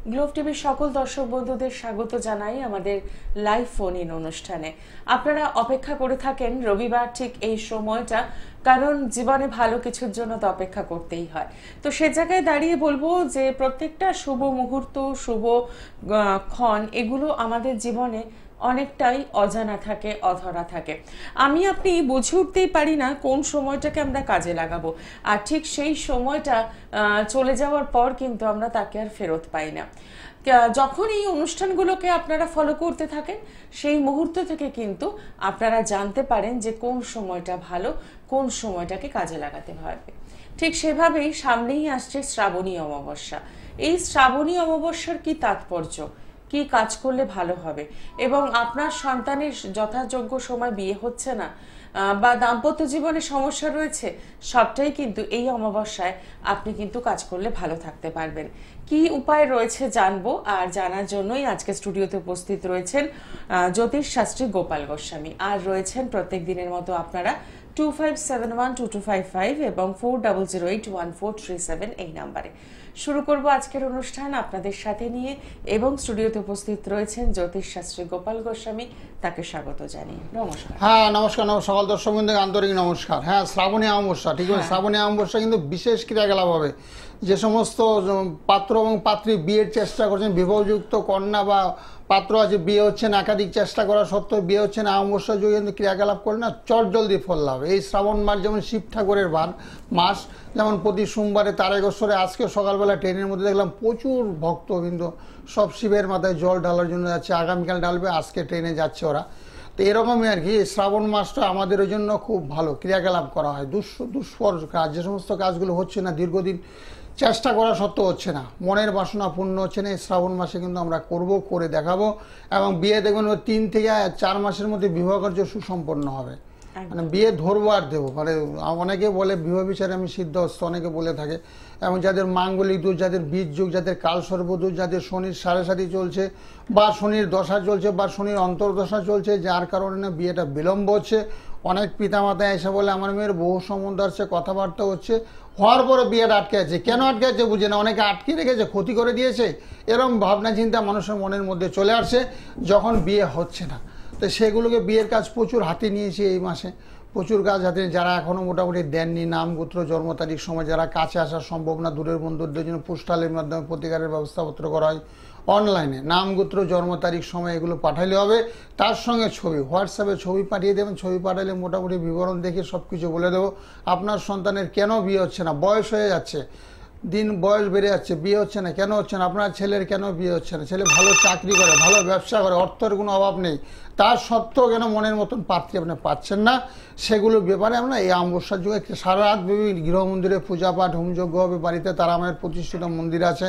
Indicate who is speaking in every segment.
Speaker 1: Globe টিভির সকল দর্শক বন্ধুদের স্বাগত জানাই আমাদের লাইভ ফোন ইন অনুষ্ঠানে। আপনারা অপেক্ষা করে থাকেন রবিবার ঠিক এই সময়টা, কারণ জীবনে ভালো কিছুর জন্য তো অপেক্ষা করতেই হয়। তো সে জায়গায় দাঁড়িয়ে বলবো যে প্রত্যেকটা শুভ মুহূর্ত, শুভ ক্ষণ এগুলো আমাদের জীবনে অনেকটাই অজানা থাকে, অধরা থাকে। আপনি বুঝে উঠতেই পারি না কোন সময়টাকে আমরা কাজে লাগাবো, আর ঠিক সেই সময়টা চলে যাওয়ার পর কিন্তু আমরা তাকে আর ফেরত পাই না। যখন এই অনুষ্ঠানগুলোকে আপনারা ফলো করতে থাকেন, সেই মুহূর্ত থেকে কিন্তু আপনারা জানতে পারেন যে কোন সময়টা ভালো, কোন সময়টাকে কাজে লাগাতে হবে। ঠিক সেভাবেই সামনেই আসছে শ্রাবণী অমাবস্যা। এই শ্রাবণী অমাবস্যার কি তাৎপর্য, কি কাজ করলে ভালো হবে, এবং আপনার সন্তানের যথাযোগ্য সময় বিয়ে হচ্ছে না বা দাম্পত্য জীবনে সমস্যা রয়েছে, সবটাই কিন্তু এই অমাবস্যায় আপনি কিন্তু কাজ করলে ভালো থাকতে পারবেন। কি উপায় রয়েছে জানবো, আর জানার জন্যই আজকে স্টুডিওতে উপস্থিত রয়েছেন জ্যোতিষ শাস্ত্রী গোপাল গোস্বামী, আর রয়েছেন প্রত্যেক দিনের মতো আপনারা 25712255 এবং 40081437 এই নাম্বারে। শুরু করব আজকের অনুষ্ঠান আপনাদের সাথে নিয়ে, এবং স্টুডিওতে উপস্থিত রয়েছেন জ্যোতিষ শাস্ত্রী গোপাল গোস্বামী, তাকে স্বাগত জানিয়ে নমস্কার।
Speaker 2: হ্যাঁ নমস্কার, সকল দর্শক বন্ধুকে আন্তরিক নমস্কার। হ্যাঁ, শ্রাবণী অমাবস্যা, ঠিক আছে। শ্রাবণী অমাবস্যা কিন্তু বিশেষ ক্রিয়াকলাপ হবে। যে সমস্ত পাত্র এবং পাত্রী বিয়ের চেষ্টা করছেন, বিবাহযুক্ত কন্যা বা পাত্র আছে, বিয়ে হচ্ছে না, একাধিক চেষ্টা করা সত্ত্বেও বিয়ে হচ্ছে না, অমাবস্যা যুগে কিন্তু ক্রিয়াকলাপ করলে না চট জলদি ফল লাভ। এই শ্রাবণ মাস যেমন শিব ঠাকুরের মাস, যেমন প্রতি সোমবারে তারেশ্বরে আজকে সকালবেলা ট্রেনের মধ্যে দেখলাম প্রচুর ভক্তবৃন্দ সব শিবের মাথায় জল ঢালার জন্য যাচ্ছে, আগামীকাল ঢালবে, আজকে ট্রেনে যাচ্ছে ওরা। তো এরকমই আর কি, শ্রাবণ মাসটা আমাদের জন্য খুব ভালো ক্রিয়াকলাপ করা হয়। দুষ্ফর কাজ, যে সমস্ত কাজগুলো হচ্ছে না, দীর্ঘদিন চেষ্টা করা সত্ত্বেও হচ্ছে না, মনের বাসনা পূর্ণ হচ্ছে না, এই শ্রাবণ মাসে কিন্তু আমরা করে দেখাবো। এবং বিয়ে দেখবেন 3 থেকে 4 মাসের মধ্যে বিবাহ কার্য সুসম্পন্ন হবে। মানে বিয়ে ধরবো আর দেবো, মানে অনেকে বলে বিবাহ বিচারে আমি সিদ্ধহস্ত, অনেকে বলে থাকে। এবং যাদের মাঙ্গলিক দোষ, যাদের বীজ যুগ, যাদের কালসর্পদোষ, যাদের শনির 7.5 চলছে, বা শনির দশা চলছে, বা শনির অন্তর্দশা চলছে, যার কারণে না বিয়েটা বিলম্ব হচ্ছে। অনেক পিতামাতা এসে বলে আমার মেয়ের বহু সম্বন্ধ আসছে, কথাবার্তা হচ্ছে, হওয়ার পরে বিয়েটা আটকে আছে। কেন আটকে আছে বুঝে না, অনেকে আটকে রেখেছে, ক্ষতি করে দিয়েছে, এরকম ভাবনা চিন্তা মানুষের মনের মধ্যে চলে আসছে যখন বিয়ে হচ্ছে না। তো সেগুলোকে বিয়ের কাজ প্রচুর হাতে নিয়েছি এই মাসে, প্রচুর কাজ হাতে। যারা এখনও মোটামুটি দেননি, নাম গোত্র জন্ম তারিখ সময়, যারা কাছে আসা সম্ভব না, দূরের বন্ধুদের জন্য পোস্টালের মাধ্যমে প্রতিকারের ব্যবস্থাপত্র করা হয়। অনলাইনে নাম গোত্র জন্ম তারিখ সময় এগুলো পাঠাইলে হবে, তার সঙ্গে ছবি, হোয়াটসঅ্যাপে ছবি পাঠিয়ে দেবেন। ছবি পাঠালে মোটামুটি বিবরণ দেখে সব কিছু বলে দেবো। আপনার সন্তানের কেন বিয়ে হচ্ছে না, বয়স হয়ে যাচ্ছে, বয়স বেড়ে যাচ্ছে, বিয়ে হচ্ছে না, কেন হচ্ছে না, আপনার ছেলের কেন বিয়ে হচ্ছে না, ছেলে ভালো চাকরি করে, ভালো ব্যবসা করে, অর্থের কোনো অভাব নেই, তার সত্ত্বেও কেন মনের মতন পাত্রী আপনি পাচ্ছেন না, সেগুলোর ব্যাপারে আমরা এই অমাবস্যার যুগে সারা রাত গৃহ মন্দিরে পূজা পাঠ হোমযজ্ঞ হবে। বাড়িতে তারামায়ের প্রতিষ্ঠিত মন্দির আছে,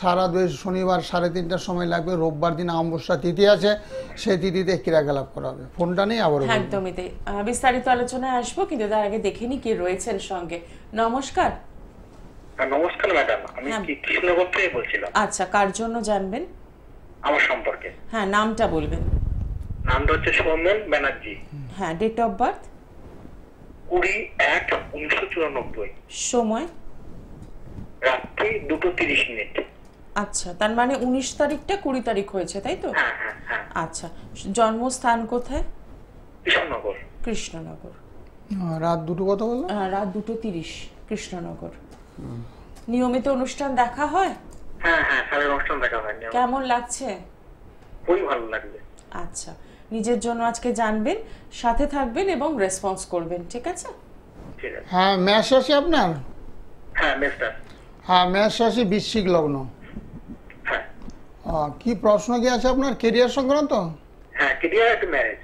Speaker 2: সারা শনিবার 3:30টার সময় লাগবে, রোববার দিন অমাবস্যা তিথি আছে, সেই তিথিতে ক্রিয়াকলাপ করা হবে। ফোনটা নেই আবার
Speaker 1: একদমই তাই, বিস্তারিত আলোচনায় আসবো, কিন্তু তার আগে দেখে নি কে রয়েছেন সঙ্গে। নমস্কার।
Speaker 3: নমস্কার ম্যাডাম, আমি কৃষ্ণনগর থেকে বলছিলাম।
Speaker 1: আচ্ছা, কার জন্য জানবেন?
Speaker 3: আমার সম্পর্কে।
Speaker 1: হ্যাঁ, নামটা বলবেন।
Speaker 3: নামটা হচ্ছে সৌমেন ব্যানার্জি।
Speaker 1: হ্যাঁ, ডেট অফ বার্থ?
Speaker 3: 20/1/1994।
Speaker 1: সময়?
Speaker 3: রাত্রি 2:30।
Speaker 1: আচ্ছা, তার মানে 19 তারিখটা 20 তারিখ হয়েছে, তাই তো?
Speaker 3: হ্যাঁ হ্যাঁ হ্যাঁ।
Speaker 1: আচ্ছা, জন্মস্থান কোথায়?
Speaker 3: কৃষ্ণনগর।
Speaker 1: কৃষ্ণনগর।
Speaker 2: রাত 2টো কথা বললো?
Speaker 1: রাত 2:30 কৃষ্ণনগর। নিয়মিত অনুষ্ঠান দেখা হয়?
Speaker 3: হ্যাঁ হ্যাঁ, স্যারের অনুষ্ঠান দেখা হয়।
Speaker 1: কেমন লাগছে?
Speaker 3: খুবই ভালো লাগবে।
Speaker 1: আচ্ছা, নিজের জন্য আজকে জানবেন, সাথে থাকবেন এবং রেসপন্স করবেন, ঠিক আছে?
Speaker 3: ঠিক আছে।
Speaker 2: হ্যাঁ, মেষ রাশি আপনার?
Speaker 3: হ্যাঁ, মেস্টার।
Speaker 2: হ্যাঁ, মেষ রাশি, বৃশ্চিক লগ্ন।
Speaker 3: হ্যাঁ।
Speaker 2: কি প্রশ্ন কি আছে আপনার, কেরিয়ার সংক্রান্ত?
Speaker 3: হ্যাঁ, কেরিয়ার একটা ম্যারেজ।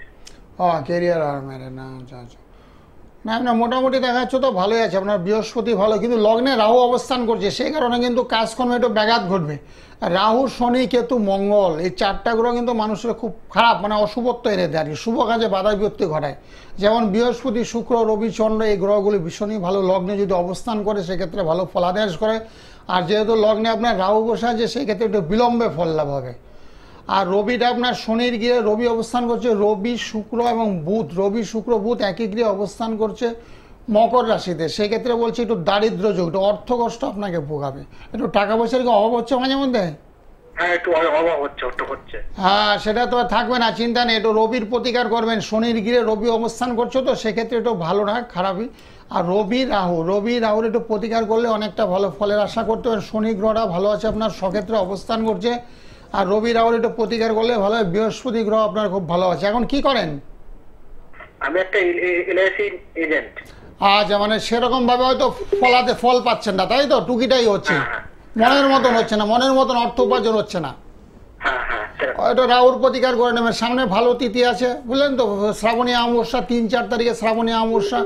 Speaker 2: কেরিয়ার আর ম্যারেজ না? আচ্ছা আচ্ছা, না আপনার মোটামুটি দেখা যাচ্ছে তো ভালোই আছে। আপনার বৃহস্পতি ভালো, কিন্তু লগ্নে রাহু অবস্থান করছে, সেই কারণে কিন্তু কাজকর্মে একটু ব্যাঘাত ঘটবে। রাহু, শনি, কেতু, মঙ্গল, এই 4টা গ্রহ কিন্তু মানুষের খুব খারাপ, মানে অশুভত্ব এনে দেয় আর কি, শুভ কাজে বাধা বিপত্তি ঘটায়। যেমন বৃহস্পতি, শুক্র, রবি, চন্দ্র, এই গ্রহগুলি ভীষণই ভালো। লগ্নে যদি অবস্থান করে সেক্ষেত্রে ভালো ফলাদেশ করে। আর যেহেতু লগ্নে আপনার রাহু বসে আছে, সেই ক্ষেত্রে একটু বিলম্বে ফল লাভ হবে। আর রবিটা আপনার শনির গৃহে রবি অবস্থান করছে, রবি, শুক্র এবং বুধ, রবি, শুক্র, বুধ একই গৃহে অবস্থান করছে মকর রাশিতে। সেক্ষেত্রে বলছি একটু দারিদ্র যোগ, একটু অর্থ কষ্ট আপনাকে ভোগাবে, একটু টাকা পয়সার কি অভাব হচ্ছে মাঝে মধ্যে?
Speaker 3: হ্যাঁ একটু অভাব হচ্ছে, একটু হচ্ছে।
Speaker 2: হ্যাঁ, সেটা তো আর থাকবে না, চিন্তা নেই। একটু রবির প্রতিকার করবেন, শনির গিরে রবি অবস্থান করছো তো সেক্ষেত্রে একটু ভালো না, খারাপই। আর রবি রাহুর একটু প্রতিকার করলে অনেকটা ভালো ফলের আশা করতে পারেন। শনি গ্রহটা ভালো আছে, আপনার সক্ষেত্রে অবস্থান করছে। আর রবি রাহুর একটু প্রতিকার করলে ভালো হয়। বৃহস্পতি গ্রহ আপনার খুব ভালো আছে। এখন কি করেন?
Speaker 3: আমি একটা এলআইসি এজেন্ট।
Speaker 2: আচ্ছা, মানে সেরকম ভাবে হয়তো ফল পাচ্ছেন না, তাই তো? টুকিটাই হচ্ছে,
Speaker 3: হ্যাঁ,
Speaker 2: মনের মতন হচ্ছে না, মনের মতন অর্থ উপার্জন হচ্ছে না।
Speaker 3: হ্যাঁ হ্যাঁ সেরকম।
Speaker 2: হয়তো রাহুর প্রতিকার করে নেবেন। সামনে ভালো তিথি আছে, বুঝলেন তো? শ্রাবণী অমাবস্যা 3-4 তারিখে শ্রাবণী অমাবস্যা।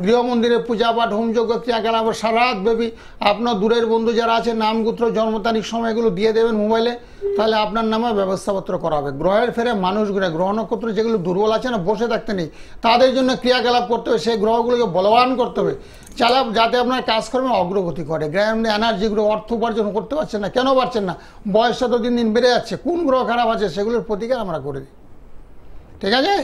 Speaker 2: গৃহ মন্দিরে পূজা পাঠ হোমযজ্ঞ ক্রিয়াকলাপ সারা রাত ব্যাপী। আপনার দূরের বন্ধু যারা আছে নামগোত্র জন্ম তারিখ সময়গুলো দিয়ে দেবেন মোবাইলে, তাহলে আপনার নামে ব্যবস্থাপত্র করা হবে। গ্রহের ফেরে মানুষগুলো, গ্রহ নক্ষত্র যেগুলো দুর্বল আছে না, বসে থাকতে নেই, তাদের জন্য ক্রিয়াকলাপ করতে হবে। সেই গ্রহগুলোকে বলবান করতে হবে, যাতে আপনার কাজকর্মে অগ্রগতি করে। গ্রহের এনার্জিগুলো অর্থ উপার্জন করতে পারছেন না, কেন পারছেন না? বয়সটা তো দিন দিন বেড়ে যাচ্ছে। কোন গ্রহ খারাপ আছে সেগুলোর প্রতিকার আমরা করে দিই। ঠিক আছে,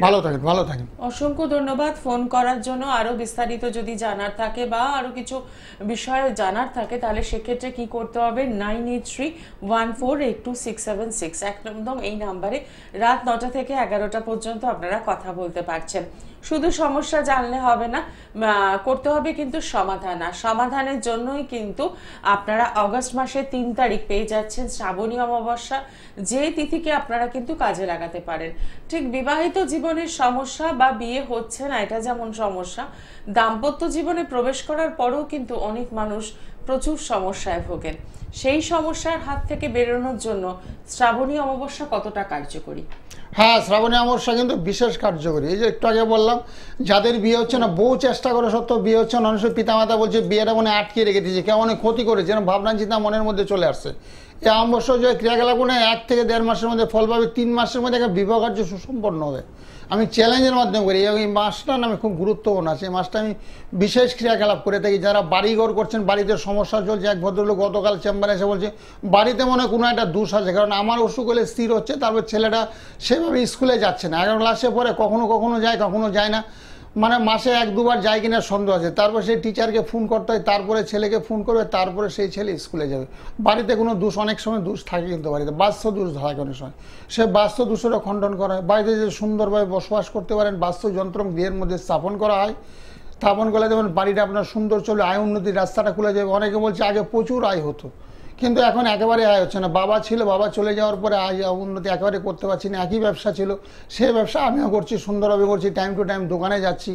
Speaker 2: ভালো থাকেন, ভালো থাকেন।
Speaker 1: অসংখ্য ধন্যবাদ ফোন করার জন্য। আরো বিস্তারিত যদি জানার থাকে বা আরো কিছু বিষয় জানার থাকে তাহলে সেক্ষেত্রে কি করতে হবে, 9831482676 একদম এই নাম্বারে রাত 9টা থেকে 11টা পর্যন্ত আপনারা কথা বলতে পারছেন। শুধু সমস্যা জানলে হবে না, করতে হবে কিন্তু সমাধান। আর সমাধানের জন্যই কিন্তু আপনারা অগস্ট মাসের 3 তারিখ পেয়ে যাচ্ছেন শ্রাবণী অমাবস্যা, যে তিথিকে আপনারা কিন্তু কাজে লাগাতে পারেন। ঠিক বিবাহিত জীবনের সমস্যা বা বিয়ে হচ্ছে না এটা যেমন সমস্যা, দাম্পত্য জীবনে প্রবেশ করার পরেও কিন্তু অনেক মানুষ প্রচুর সমস্যায় ভোগেন। সেই সমস্যার হাত থেকে বেরোনোর জন্য শ্রাবণী অমাবস্যা কতটা কার্যকরী?
Speaker 2: হ্যাঁ, শ্রাবণী অমাবস্যা কিন্তু বিশেষ কার্যকরী। এই যে একটু আগে বললাম, যাদের বিয়ে হচ্ছে না, বহু চেষ্টা করে সত্ত্বেও বিয়ে হচ্ছে না, মানুষের পিতামাতা বলছে বিয়েটা মনে আটকে রেখে দিয়েছে, কেমন ক্ষতি করে, যেন ভাবনা চিন্তা মনের মধ্যে চলে আসছে। এই অমাবস্যা যে ক্রিয়াকলাপগুলো 1 থেকে 1.5 মাসের মধ্যে ফল পাবে, 3 মাসের মধ্যে একটা বিবাহ কার্য সুসম্পন্ন হবে। আমি চ্যালেঞ্জের মাধ্যমে করি, এই মাসটা না আমি খুব গুরুত্বপূর্ণ আছে। এই মাসটা আমি বিশেষ ক্রিয়াকলাপ করে থাকি। যারা বাড়িঘর করছেন, বাড়িতে সমস্যা চলছে, এক ভদ্রলোক গতকাল চেম্বারে এসে বলছে বাড়িতে মনে কোনো একটা দোষ আছে, কারণ আমার অসুখ হলে স্থির হচ্ছে, তারপর ছেলেটা সেভাবে স্কুলে যাচ্ছে না, 11 ক্লাসে পরে কখনো কখনো যায় কখনো যায় না, মানে মাসে 1-2 বার যায় কিনা সন্দেহ আছে। তারপর সেই টিচারকে ফোন করতে হয়, তারপরে ছেলেকে ফোন করবে, তারপরে সেই ছেলে স্কুলে যাবে। বাড়িতে কোনো দোষ, অনেক সময় দোষ থাকে কিন্তু বাড়িতে বাস্তব দোষ ধরা অনেক সময়, সে বাস্তব দোষেরও খণ্ডন করা হয়। বাড়িতে যে সুন্দরভাবে বসবাস করতে পারেন, বাস্তু যন্ত্র গৃহের মধ্যে স্থাপন করা হয়। স্থাপন করলে যেমন বাড়িটা আপনার সুন্দর চলে, আয় উন্নতির রাস্তাটা খুলে যাবে। অনেকে বলছে আগে প্রচুর আয় হতো, কিন্তু এখন একেবারে আয় হচ্ছে না। বাবা ছিল, বাবা চলে যাওয়ার পরে আয় উন্নতি একেবারে করতে পারছি না। একই ব্যবসা ছিল, সেই ব্যবসা আমিও করছি, সুন্দরভাবে করছি, টাইম টু টাইম দোকানে যাচ্ছি,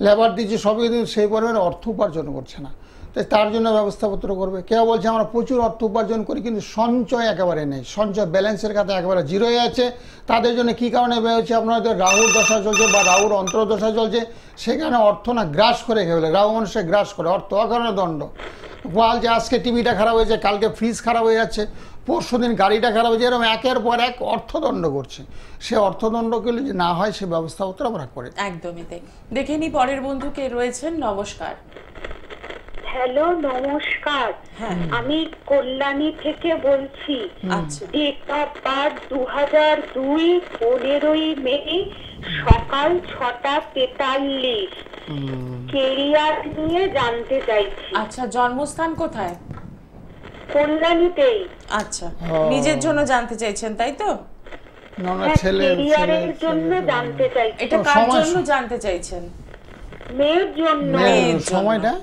Speaker 2: লেবার দিচ্ছি, সবই, কিন্তু সেই পরিমাণে অর্থ উপার্জন করছে না। তাই তার জন্য ব্যবস্থাপত্র করবে। কেউ বলছে আমরা প্রচুর অর্থ উপার্জন করি, কিন্তু সঞ্চয় একেবারে নেই, সঞ্চয় ব্যালেন্সের খাতে একেবারে জিরো হয়ে আছে। তাদের জন্য কী কারণে হচ্ছে, আপনার হয়তো রাহুর দশা চলছে বা রাহুর অন্তর্দশা চলছে, সেখানে অর্থ না গ্রাস করে ফেলে। রাহু মানুষের গ্রাস করে, অর্থ অকারণে দণ্ড। বল যে আজকে টিভিটা খারাপ হয়েছে, কালকে ফ্রিজ খারাপ হয়ে যাচ্ছে, পরশু দিন গাড়িটা খারাপ হয়েছে, এরকম একের পর এক অর্থদণ্ড করছে। সে অর্থদণ্ডগুলো যে না হয়, সে ব্যবস্থাপত্র আমরা করি।
Speaker 1: একদমই তাই। দেখে নি পরের বন্ধু কে রয়েছেন। নমস্কার।
Speaker 4: হ্যালো, নমস্কার। আমি কল্যাণী থেকে বলছি।
Speaker 1: আচ্ছা,
Speaker 4: ডেট অফ বার্থ 2002, 15ই মে, সকাল 6টা 43। কেরিয়ার নিয়ে জানতে চাইছি।
Speaker 1: আচ্ছা, জন্মস্থান কোথায়?
Speaker 4: কল্যাণীতেই।
Speaker 1: আচ্ছা, নিজের জন্য জানতে চাইছেন তাই তো?
Speaker 2: না না,
Speaker 4: হ্যাঁ,
Speaker 2: ছেলে
Speaker 4: কেরিয়ারের জন্য জানতে চাইছি।
Speaker 1: এটা কার জন্য জানতে চাইছেন?
Speaker 4: মেয়ের জন্য।
Speaker 2: সময়টা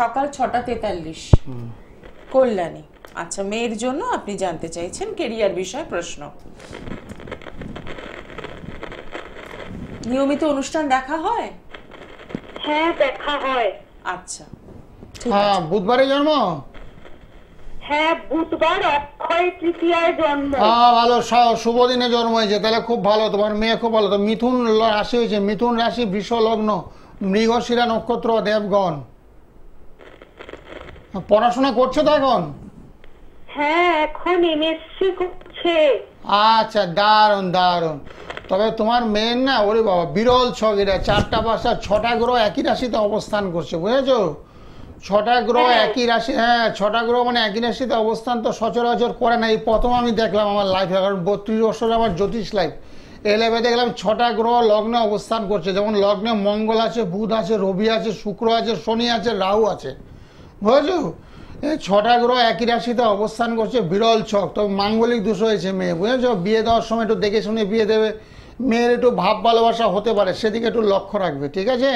Speaker 1: সকাল 6টা 43, কল্যাণী। আচ্ছা, মেয়ের জন্য আপনি জানতে চাইছেন কেরিয়ার বিষয় প্রশ্ন। নিয়মিত অনুষ্ঠান দেখা হয়?
Speaker 4: হ্যাঁ, দেখা হয়।
Speaker 1: আচ্ছা, ঠিক
Speaker 2: হ্যাঁ,
Speaker 1: আছে।
Speaker 2: বুধবারে জন্ম।
Speaker 4: হ্যাঁ, বুধবার অক্ষয় তৃতীয়ায় জন্ম।
Speaker 2: হ্যাঁ, ভালো, শুভ দিনে জন্ম হয়েছে, তাহলে খুব ভালো। তোমার মেয়ে খুব ভালো। তো মিথুন রাশি হয়েছে, মিথুন রাশি, বৃষ লগ্ন, মৃগশিরা নক্ষত্র, দেবগণ। পড়াশোনা করছো তো এখন?
Speaker 4: হ্যাঁ, এখন এমএসসি করছে।
Speaker 2: আচ্ছা, দারুণ দারুণ। তবে তোমার মেয়ের না, ওরে বাবা, বিরল ছক এটা। 4টা 5টা 6টা গ্রহ একই রাশিতে অবস্থান করছে, বুঝেছো? 6টা গ্রহ একই রাশি, হ্যাঁ 6টা গ্রহ মানে একই রাশিতে অবস্থান তো সচরাচর করে না। এই প্রথম আমি দেখলাম আমার লাইফে, কারণ 32 বছর আমার জ্যোতিষ লাইফ। এই লাইফে দেখলাম 6টা গ্রহ লগ্নে অবস্থান করছে। যেমন লগ্নে মঙ্গল আছে, বুধ আছে, রবি আছে, শুক্র আছে, শনি আছে, রাহু আছে, বুঝেছো? এই 6টা গ্রহ একই রাশিতে অবস্থান করছে, বিরল ছক। তবে মাঙ্গলিক দোষ হয়েছে মেয়ে, বুঝেছো? বিয়ে দেওয়ার সময় একটু দেখে শুনে বিয়ে দেবে। মেয়ের একটু ভাব ভালোবাসা হতে পারে, সেদিকে একটু লক্ষ্য রাখবে, ঠিক আছে?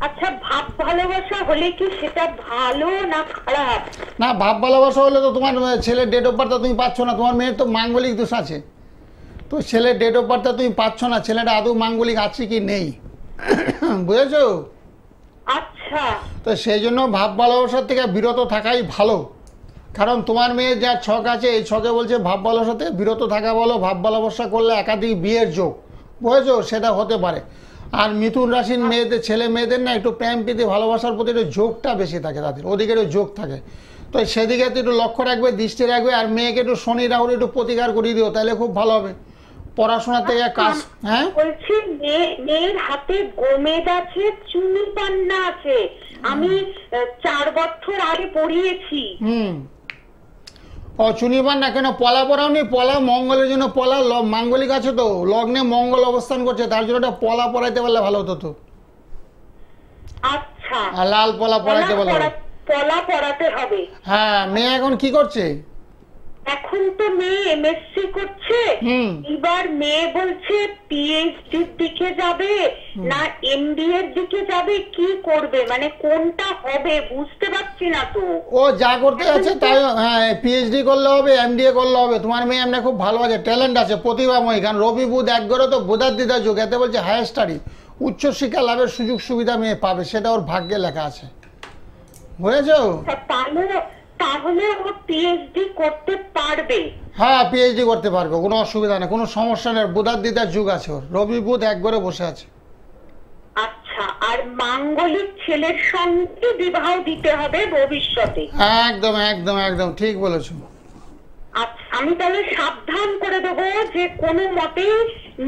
Speaker 4: আচ্ছা, ভাব ভালোবাসা হলে কি সেটা ভালো না খারাপ?
Speaker 2: না, ভাব ভালোবাসা হলে তো তোমার ছেলের ডেট অফ বার্থটা তুমি পাচ্ছ না। তোমার মেয়ের তো মাঙ্গলিক দোষ আছে, তো ছেলের ডেট অফ বার্থটা তুমি পাচ্ছ না। ছেলেটা আদৌ মাঙ্গলিক আছে কি নেই, বুঝেছো?
Speaker 4: আচ্ছা,
Speaker 2: তো সেই জন্য ভাব ভালোবাসার থেকে বিরত থাকাই ভালো। কারণ তোমার মেয়ের যা ছক আছে, এই ছকে বলছে ভাব ভালোবাসা থেকে বিরত থাকা ভালো। ভাব ভালোবাসা করলে একাধিক বিয়ের যোগ, বুঝেছো, সেটা হতে পারে। আর মিথুন রাশির মেয়েদের, ছেলে মেয়েদের না একটু প্রেম প্রীতি ভালোবাসার প্রতি একটু যোগটা বেশি থাকে, তাদের ওদিকে একটু যোগ থাকে। তো সেদিকে একটু লক্ষ্য রাখবে, দৃষ্টি রাখবে। আর মেয়েকে একটু শনি রাহুল একটু প্রতিকার করিয়ে দিও, তাহলে খুব ভালো হবে পড়াশোনা থেকে কাজ। হ্যাঁ,
Speaker 4: বলছি মেয়ের হাতে গোমেদ আছে, চুনি পান্না আছে। আমি 4 বছর আগে পড়িয়েছি।
Speaker 2: ও চুনিবার না কেন? পলা পরাও নি? পলা মঙ্গলের জন্য, পলা মাঙ্গলিক আছে তো, লগ্নে মঙ্গল অবস্থান করছে, তার জন্য একটা পলা পরাইতে পারলে ভালো হতো তো।
Speaker 4: আচ্ছা,
Speaker 2: আর লাল পলা পরাইতে পারলে।
Speaker 4: পলা পড়াতে হবে।
Speaker 2: হ্যাঁ, মেয়ে এখন কি করছে?
Speaker 4: এখন তো মেয়ে এমএসসি করছে। এবার মেয়ে বলছে পিএইচডির দিকে যাবে না এমবিএ এর দিকে যাবে, কি করবে, মানে কোনটা হবে বুঝতে পারছি না তো।
Speaker 2: ও যা করতে যাচ্ছে তাই। হ্যাঁ, পিএইচডি করলে হবে, এমডিএ করলে হবে। তোমার মেয়ে এমনি খুব ভালো আছে, ট্যালেন্ট আছে, প্রতিভাময়ী। কারণ রবি বুধ এক ঘরে তো বোধাদ্বিতা যুগ, এতে বলছে হায়ার স্টাডি, উচ্চশিক্ষা লাভের সুযোগ সুবিধা মেয়ে পাবে, সেটা ওর ভাগ্যে লেখা আছে, বুঝেছো?
Speaker 4: তাহলে ও পিএইচডি করতে পারবে?
Speaker 2: হ্যাঁ, পিএইচডি করতে পারবে, কোনো অসুবিধা নেই, কোনো সমস্যা নেই। বোধাদ্বিতার যুগ আছে ওর, রবি বুধ এক ঘরে বসে আছে।
Speaker 4: আচ্ছা, আর মাঙ্গলিক ছেলের সঙ্গে বিবাহ দিতে হবে ভবিষ্যতে?
Speaker 2: একদম একদম একদম ঠিক বলেছো।
Speaker 4: আচ্ছা, আমি তাহলে সাবধান করে দেবো যে কোনো মতেই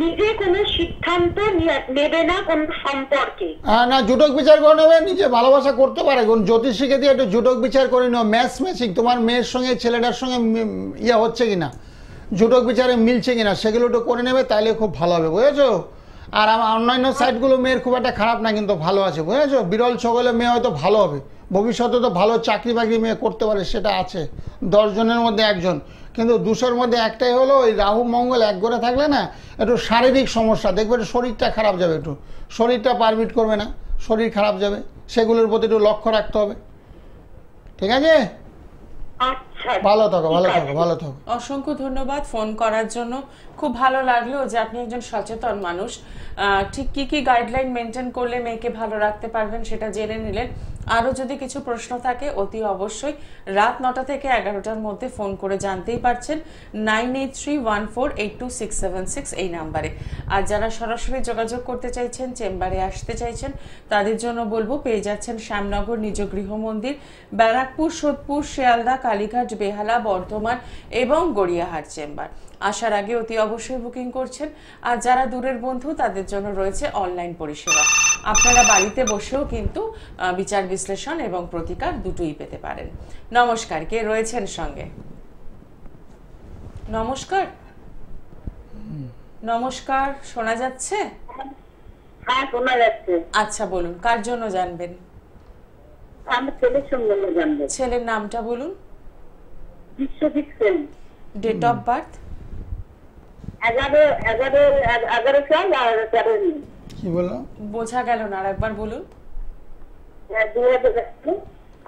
Speaker 4: নিজে কোনো সিদ্ধান্ত নেবে না কোন সম্পর্কে।
Speaker 2: না, জুটক বিচার করে নেবে, নিজে ভালোবাসা করতে পারে। কোন জ্যোতিষীকে দিয়ে একটু জুটক বিচার করে নাও, ম্যাচ ম্যাচিং, তোমার মেয়ের সঙ্গে ছেলেটার সঙ্গে ইয়ে হচ্ছে কিনা, জুটক বিচারে মিলছে কিনা, সেগুলো একটু করে নেবে, তাইলে খুব ভালো হবে, বুঝেছো? আর আমার অন্যান্য সাইটগুলো মেয়ের খুব একটা খারাপ না, কিন্তু ভালো আছে, বুঝেছো? বিরল ছগলে মেয়ে হয়তো ভালো হবে, ভবিষ্যতে তো ভালো চাকরি বাকরি মেয়ে করতে পারে, সেটা আছে 10 জনের মধ্যে 1 জন। কিন্তু দুশোর মধ্যে একটাই হলো, ওই রাহু মঙ্গল এক ঘরে থাকলে না একটু শারীরিক সমস্যা দেখবে, একটু শরীরটা খারাপ যাবে, একটু শরীরটা পারমিট করবে না, শরীর খারাপ যাবে, সেগুলোর প্রতি একটু লক্ষ্য রাখতে হবে, ঠিক আছে?
Speaker 4: আচ্ছা,
Speaker 2: ভালো থাকো, ভালো থাকো, ভালো থাকো।
Speaker 1: অসংখ্য ধন্যবাদ ফোন করার জন্য। খুব ভালো লাগলো যে আপনি একজন সচেতন মানুষ, ঠিক কি কি গাইডলাইন মেনটেন করলে মেয়েকে ভালো রাখতে পারবেন সেটা জেনে নিলেন। আরও যদি কিছু প্রশ্ন থাকে অতি অবশ্যই রাত 9টা থেকে 11টার মধ্যে ফোন করে জানতেই পারছেন 9831482676 এই নাম্বারে। আর যারা সরাসরি যোগাযোগ করতে চাইছেন, চেম্বারে আসতে চাইছেন, তাদের জন্য বলবো পেয়ে যাচ্ছেন শ্যামনগর নিজ গৃহ মন্দির, ব্যারাকপুর, সোদপুর, শিয়ালদা, কালীঘাট, বেহালা, বর্ধমান এবং গড়িয়াহাট চেম্বার। আসার আগে অতি অবশ্যই বুকিং করছেন। আর যারা দূরের বন্ধু তাদের জন্য রয়েছে অনলাইন পরিষেবা, আপনারা বাড়িতে বসেও কিন্তু বিচার বিশ্লেষণ এবং প্রতিকার দুটোই পেতে পারেন। নমস্কার, কে রয়েছেন সঙ্গে? নমস্কার, নমস্কার, শোনা যাচ্ছে?
Speaker 4: হ্যাঁ, শোনা যাচ্ছে।
Speaker 1: আচ্ছা, বলুন কার জন্য জানবেন?
Speaker 4: আমার ছেলের সঙ্গে জানবো।
Speaker 1: ছেলের নামটা বলুন।
Speaker 4: Biswajit Sen.
Speaker 1: Date of birth?
Speaker 4: 11 সাল আর 13 দিন।
Speaker 2: কি বললো
Speaker 1: বোঝা গেল না, আর একবার বলুন।
Speaker 4: 2011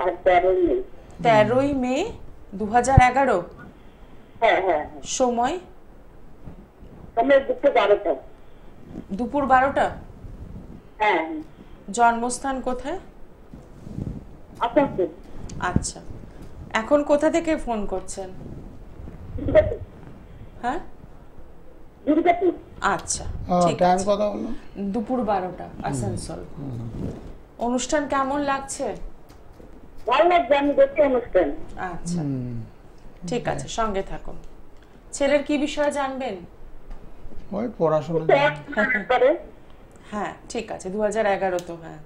Speaker 4: আর 13 দিন।
Speaker 1: 13ই মে 2011।
Speaker 4: হ্যাঁ হ্যাঁ।
Speaker 1: সময়?
Speaker 4: সময় দুপুর 12টা।
Speaker 1: দুপুর 12টা?
Speaker 4: হ্যাঁ।
Speaker 1: জন্মস্থান কোথায়?
Speaker 4: আসানসোল।
Speaker 1: আচ্ছা, এখন কোথা থেকে ফোন করছেন? হ্যাঁ,
Speaker 4: দুর্গাপুর।
Speaker 1: আচ্ছা, ঠিক
Speaker 2: টাইম
Speaker 1: আছে।
Speaker 2: কথা বললো
Speaker 1: দুপুর 12টা, আসানসোল। অনুষ্ঠান কেমন লাগছে?
Speaker 4: ভালো লাগছে, আমি দেখছি অনুষ্ঠান।
Speaker 1: আচ্ছা, ঠিক আছে, সঙ্গে থাকুন। ছেলের কি বিষয়ে জানবেন?
Speaker 2: ওই পড়াশোনা।
Speaker 1: হ্যাঁ, ঠিক আছে, 2011 তো। হ্যাঁ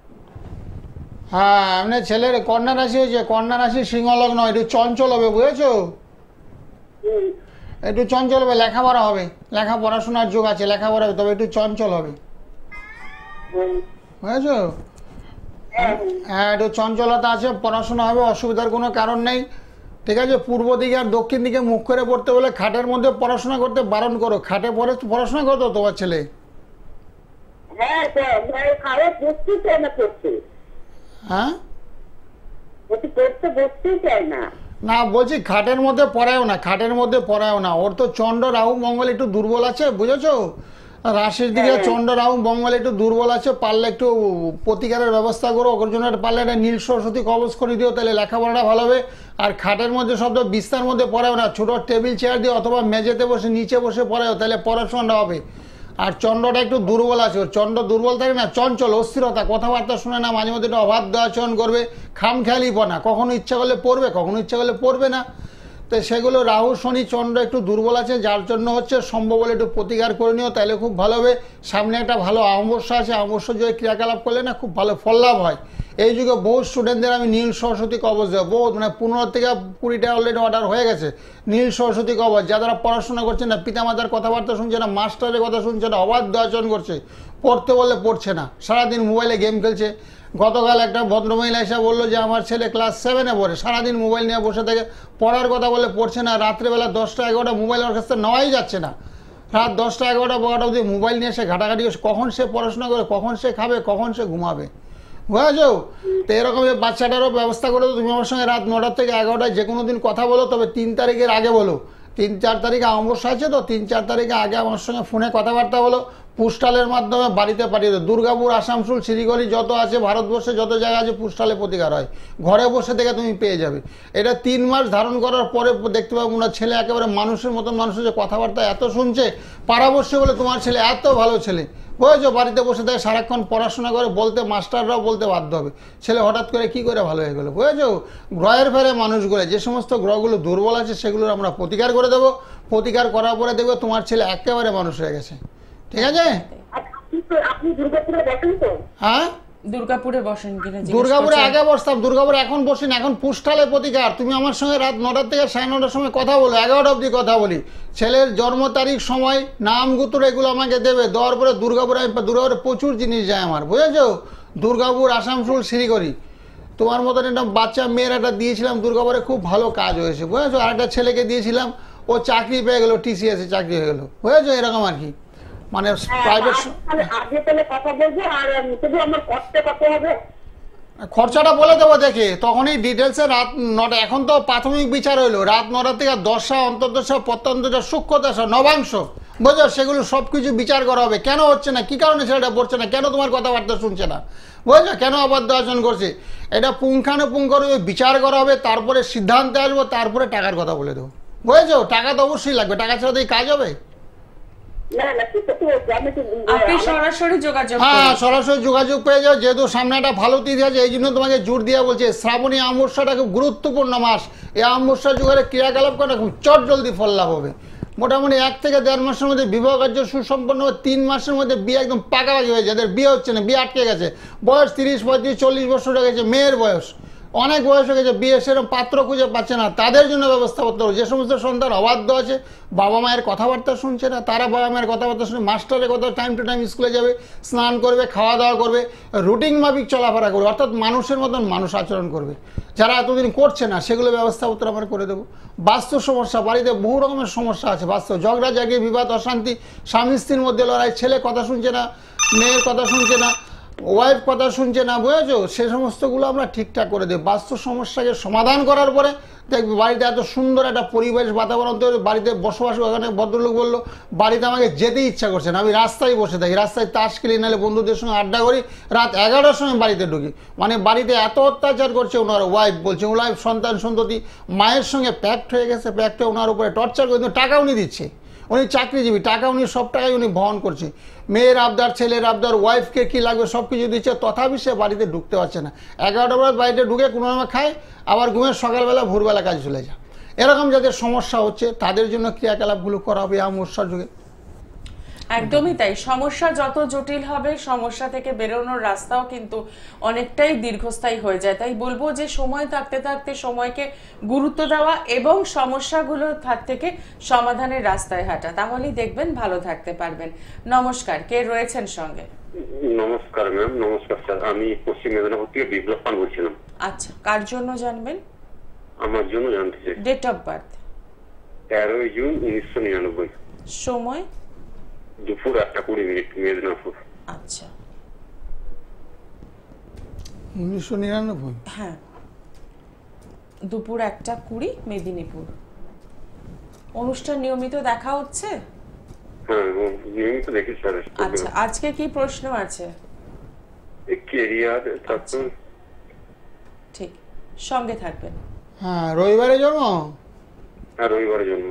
Speaker 2: হ্যাঁ, এমনি ছেলের কন্যা রাশি হয়েছে, কন্যা রাশি সিংহ লগ্ন, একটু চঞ্চল হবে, বুঝেছো? একটু চঞ্চল হবে, লেখাপড়া হবে, পড়াশোনার যোগ আছে, লেখাপড়া হবে, তবে একটু চঞ্চল হবে, বুঝেছো? হ্যাঁ, একটু চঞ্চলতা আছে, পড়াশোনা হবে, অসুবিধার কোনো কারণ নেই। ঠিক আছে, পূর্ব দিকে আর দক্ষিণ দিকে মুখ করে পড়তে বলে খাটের মধ্যে পড়াশোনা করতে বারণ করো। খাটে পরে পড়াশোনা করতো তোমার ছেলে?
Speaker 4: হ্যাঁ, খাওয়া বসতে চায় না, করতে
Speaker 2: হ্যাঁ,
Speaker 4: বসতেই চায় না।
Speaker 2: না বলছি খাটের মধ্যে পড়ায়ও না, খাটের মধ্যে পড়ায়ও না। ওর তো চন্দ্র রাহু মঙ্গল একটু দুর্বল আছে, বুঝেছো? রাশির দিকে চন্দ্র রাহু মঙ্গল একটু দুর্বল আছে, পারলে একটু প্রতিকারের ব্যবস্থা করো। ওর জন্য পারলে একটা নীল সরস্বতী কবচ করে দিও, তাহলে লেখাপড়াটা ভালো হবে। আর খাটের মধ্যে শব্দ বিস্তার মধ্যে পড়াও না, ছোট টেবিল চেয়ার দিয়ে অথবা মেঝেতে বসে নিচে বসে পড়াও, তাহলে পড়াশোনাটা হবে। আর চন্দ্রটা একটু দুর্বল আছে, ওর চন্দ্র দুর্বল থাকে না, চঞ্চল, অস্থিরতা, কথাবার্তা শুনে না, মাঝে মধ্যে একটু অবাধ্য আচরণ করবে, খামখেয়ালি পড়া, কখনো ইচ্ছা করলে পড়বে, কখনো ইচ্ছা করলে পড়বে না। তো সেগুলো রাহু শনি চন্দ্র একটু দুর্বল আছে, যার জন্য হচ্ছে সম্ভব হলে একটু প্রতিকার করে নিও, তাহলে খুব ভালো হবে। সামনে একটা ভালো অমাবস্যা আছে, অমাবস্যা যে ক্রিয়াকলাপ করলে না খুব ভালো ফল লাভ হয়। এই যুগে বহু স্টুডেন্টদের আমি নীল সরস্বতী কবচ দেবো, বহু মানে 15 থেকে 20টা অলরেডি অর্ডার হয়ে গেছে নীল সরস্বতী কবচ। যারা পড়াশোনা করছে না, পিতামাতার কথাবার্তা শুনছে না, মাস্টারের কথা শুনছে না, অবাধ্য আচরণ করছে, পড়তে বললে পড়ছে না, সারাদিন মোবাইলে গেম খেলছে। গতকাল একটা ভদ্রমহিলা এসে বললো যে আমার ছেলে ক্লাস 7-এ পড়ে, সারাদিন মোবাইল নিয়ে বসে থাকে, পড়ার কথা বলে পড়ছে না, রাত্রেবেলা 10টা 11টা মোবাইল ওর কাছ থেকে নেওয়াই যাচ্ছে না। রাত 10টা 11টা 12টা অবধি মোবাইল নিয়ে এসে ঘাটাঘাটি, কখন সে পড়াশোনা করে, কখন সে খাবে, কখন সে ঘুমাবে, বুঝেছো? তো এরকম বাচ্চাটারও ব্যবস্থা করে তুমি আমার সঙ্গে রাত 9টা থেকে 11টায় যে কোনো দিন কথা বলো, তবে 3 তারিখের আগে বলো। 3-4 তারিখে অমাবস্যা আছে, তো 3-4 তারিখে আগে আমার সঙ্গে ফোনে কথাবার্তা বলো, পোস্টালের মাধ্যমে বাড়িতে পাঠিয়ে দেবো। দুর্গাপুর, আসানসোল, শিলিগুড়ি যত আছে ভারতবর্ষে যত জায়গা আছে পোস্টালে প্রতিকার হয়, ঘরে বসে থেকে তুমি পেয়ে যাবে। এটা 3 মাস ধারণ করার পরে দেখতে পাবো না ছেলে একেবারে মানুষের মতন, মানুষের যে কথাবার্তা এত শুনছে, পাড়াবর্ষে বলে তোমার ছেলে এত ভালো ছেলে, বুঝেছো? বাড়িতে বসে থাকে সারাক্ষণ পড়াশোনা করে, বলতে মাস্টাররাও বলতে বাধ্য হবে। ছেলে হঠাৎ করে কি করে ভালো হয়ে গেলো, বুঝেছো? গ্রহের ফেরে মানুষগুলো, যে সমস্ত গ্রহগুলো দুর্বল আছে সেগুলোর আমরা প্রতিকার করে দেবো। প্রতিকার করার পরে দেখবে তোমার ছেলে একেবারে মানুষ হয়ে গেছে। ঠিক আছে?
Speaker 4: আপনি দুর্গাপুরে বসেন তো?
Speaker 2: হ্যাঁ,
Speaker 1: দুর্গাপুরে বসেন কিনা?
Speaker 2: দুর্গাপুরে আগে বসতাম, দুর্গাপুরে এখন বসি না, এখন পুষ্টালে প্রতিকার। তুমি আমার সঙ্গে রাত 9টা থেকে 9:30টার সময় কথা বলো, 11টা অবধি কথা বলি। ছেলের জন্ম তারিখ, সময়, নাম, গোত্র এগুলো আমাকে দেবে, দেওয়ার পরে দুর্গাপুরে প্রচুর জিনিস যায় আমার, বুঝেছো? দুর্গাপুর, আসানসোল, শিলিগুড়ি। তোমার মতন একটা বাচ্চা মেয়ের একটা দিয়েছিলাম দুর্গাপুরে, খুব ভালো কাজ হয়েছে, বুঝেছো? আর একটা ছেলেকে দিয়েছিলাম, ও চাকরি পেয়ে গেলো, TCS এ চাকরি হয়ে গেলো, বুঝেছো? এরকম আর কি, মানে প্রাইভেট।
Speaker 4: আগে তাহলে কথা বলবো, আর শুধু আমার কষ্টে কত হবে
Speaker 2: খরচাটা বলে দেবো দেখে, তখনই ডিটেলসে। রাত 9টা, এখন তো প্রাথমিক বিচার হইলো, রাত 9টা থেকে 10টা, অন্তর্দশা, প্রত্যন্তদশা, সূক্ষ্মদশা, নবাংশ, বুঝো? সেগুলো সব কিছু বিচার করা হবে। কেন হচ্ছে না, কি কারণে ছেলেটা পড়ছে না, কেন তোমার কথাবার্তা শুনছে না, বুঝছো? কেন অবাধ্য আচরণ করছে, এটা পুঙ্খানুপুঙ্খভাবে বিচার করা হবে, তারপরে সিদ্ধান্তে আসবো, তারপরে টাকার কথা বলে দেবো, বুঝেছো? টাকা তো অবশ্যই লাগবে, টাকা ছাড়া তো এই কাজ হবে?
Speaker 1: আপনি সরাসরি যোগাযোগ,
Speaker 2: হ্যাঁ, সরাসরি যোগাযোগ পেয়ে যাও। যেহেতু সামনে একটা ভালো তিথি আছে, এই জন্য তোমাকে জোর দিয়ে বলছে, শ্রাবণী অমাবস্যাটা খুব গুরুত্বপূর্ণ মাস। এই অমাবস্যা যুগের ক্রিয়াকলাপ করে খুব চট জলদি ফল লাভ হবে। মোটামুটি 1 থেকে 1.5 মাসের মধ্যে বিবাহ কার্য সুসম্পন্ন হবে, 3 মাসের মধ্যে বিয়ে একদম পাকাপাকি হয়ে যায়। যাদের বিয়ে হচ্ছে না, বিয়ে আটকে গেছে, বয়স 30, 35, 40 বছর হয়ে গেছে, মেয়ের বয়স অনেক বয়স হয়ে গেছে, বিয়ে সেরকম পাত্র খুঁজে পাচ্ছে না, তাদের জন্য ব্যবস্থা করতে হবে। যে সমস্ত সন্তান অবাধ্য আছে, বাবা মায়ের কথাবার্তা শুনছে না, তারা বাবা মায়ের কথাবার্তা শুনে মাস্টারের কথা, টাইম টু টাইম স্কুলে যাবে, স্নান করবে, খাওয়া দাওয়া করবে, রুটিন মাফিক চলাফেরা করবে, অর্থাৎ মানুষের মতন মানুষ আচরণ করবে। যারা এতদিন করছে না সেগুলো ব্যবস্থাপত্র আমরা করে দেবো। বাস্তু সমস্যা, বাড়িতে বহু রকমের সমস্যা আছে, বাস্তু ঝগড়া জাগিয়ে, বিবাদ, অশান্তি, স্বামী স্ত্রীর মধ্যে লড়াই, ছেলে কথা শুনছে না, মেয়ের কথা শুনছে না, ওয়াইফ কথা শুনছে না, বুঝেছো? সে সমস্তগুলো আমরা ঠিকঠাক করে দিই। বাস্তু সমস্যাকে সমাধান করার পরে দেখবে বাড়িতে এত সুন্দর একটা পরিবেশ, বাতাবরণ তৈরি, বাড়িতে বসবাস। ওখানে ভদ্রলোক বললো, বাড়িতে আমাকে যেতে ইচ্ছা করছে না, আমি রাস্তায় বসে থাকি, রাস্তায় তাস খেলি, নাহলে বন্ধুদের সঙ্গে আড্ডা করি, রাত 11টার সময় বাড়িতে ঢুকি। মানে বাড়িতে এত অত্যাচার করছে ওনার ওয়াইফ, বলছে ওনার সন্তান সন্ততি মায়ের সঙ্গে প্যাক্ট হয়ে গেছে, প্যাক্টে ওনার উপরে টর্চার করে, কিন্তু টাকা উনি দিচ্ছে, উনি চাকরিজীবী, টাকা উনি সব টাকাই উনি বহন করছে। মেয়ের আবদার, ছেলের আবদার, ওয়াইফকে কী লাগবে সব কিছু দিচ্ছে, তথাপি সে বাড়িতে ঢুকতে পারছে না। 11টা বেলা বাড়িতে ঢুকে কোনো রকম খায়, আবার ঘুমের সকালবেলা ভোরবেলা কাজ চলে যায়। এরকম যাদের সমস্যা হচ্ছে তাদের জন্য ক্রিয়াকলাপগুলো করা হবে অমাবস্যার যুগে।
Speaker 1: একদমই তাই। সমস্যা যত জটিল হবে, সমস্যা থেকে বেরোনোর রাস্তাও কিন্তু অনেকটাই দীর্ঘস্থায়ী হয়ে যায়। তাই বলবো যে সময় থাকতে থাকতে সময়কে গুরুত্ব দেওয়া এবং সমস্যাগুলোর হাত থেকে সমাধানের রাস্তায় হাঁটা, তাহলেই দেখবেন ভালো থাকতে পারবেন। নমস্কার, কে রয়েছেন সঙ্গে?
Speaker 3: নমস্কার ম্যাম। নমস্কার স্যার, আমি পশ্চিম মেদিনীপুর থেকে বিপ্লব পান বলছিলাম।
Speaker 1: আচ্ছা, কার জন্য জানবেন?
Speaker 3: আমার জন্য জানতে চাই।
Speaker 1: Date of birth?
Speaker 3: 13 জুন 1999,
Speaker 1: সময়?
Speaker 3: দুপুর 1:20 মেদিনীপুর।
Speaker 1: আচ্ছা,
Speaker 2: 1999।
Speaker 1: হ্যাঁ, দুপুর 1:20 মেদিনীপুর। অনুষ্ঠান নিয়মিত দেখা হচ্ছে?
Speaker 3: হ্যাঁ, নিয়মিত দেখি স্যার।
Speaker 1: আচ্ছা, আজকে কি প্রশ্ন আছে?
Speaker 3: কেরিয়ার, তারপর
Speaker 1: ঠিক, সঙ্গে থাকবেন।
Speaker 2: হ্যাঁ, রবিবারের জন্য।
Speaker 3: আর রবিবারের জন্য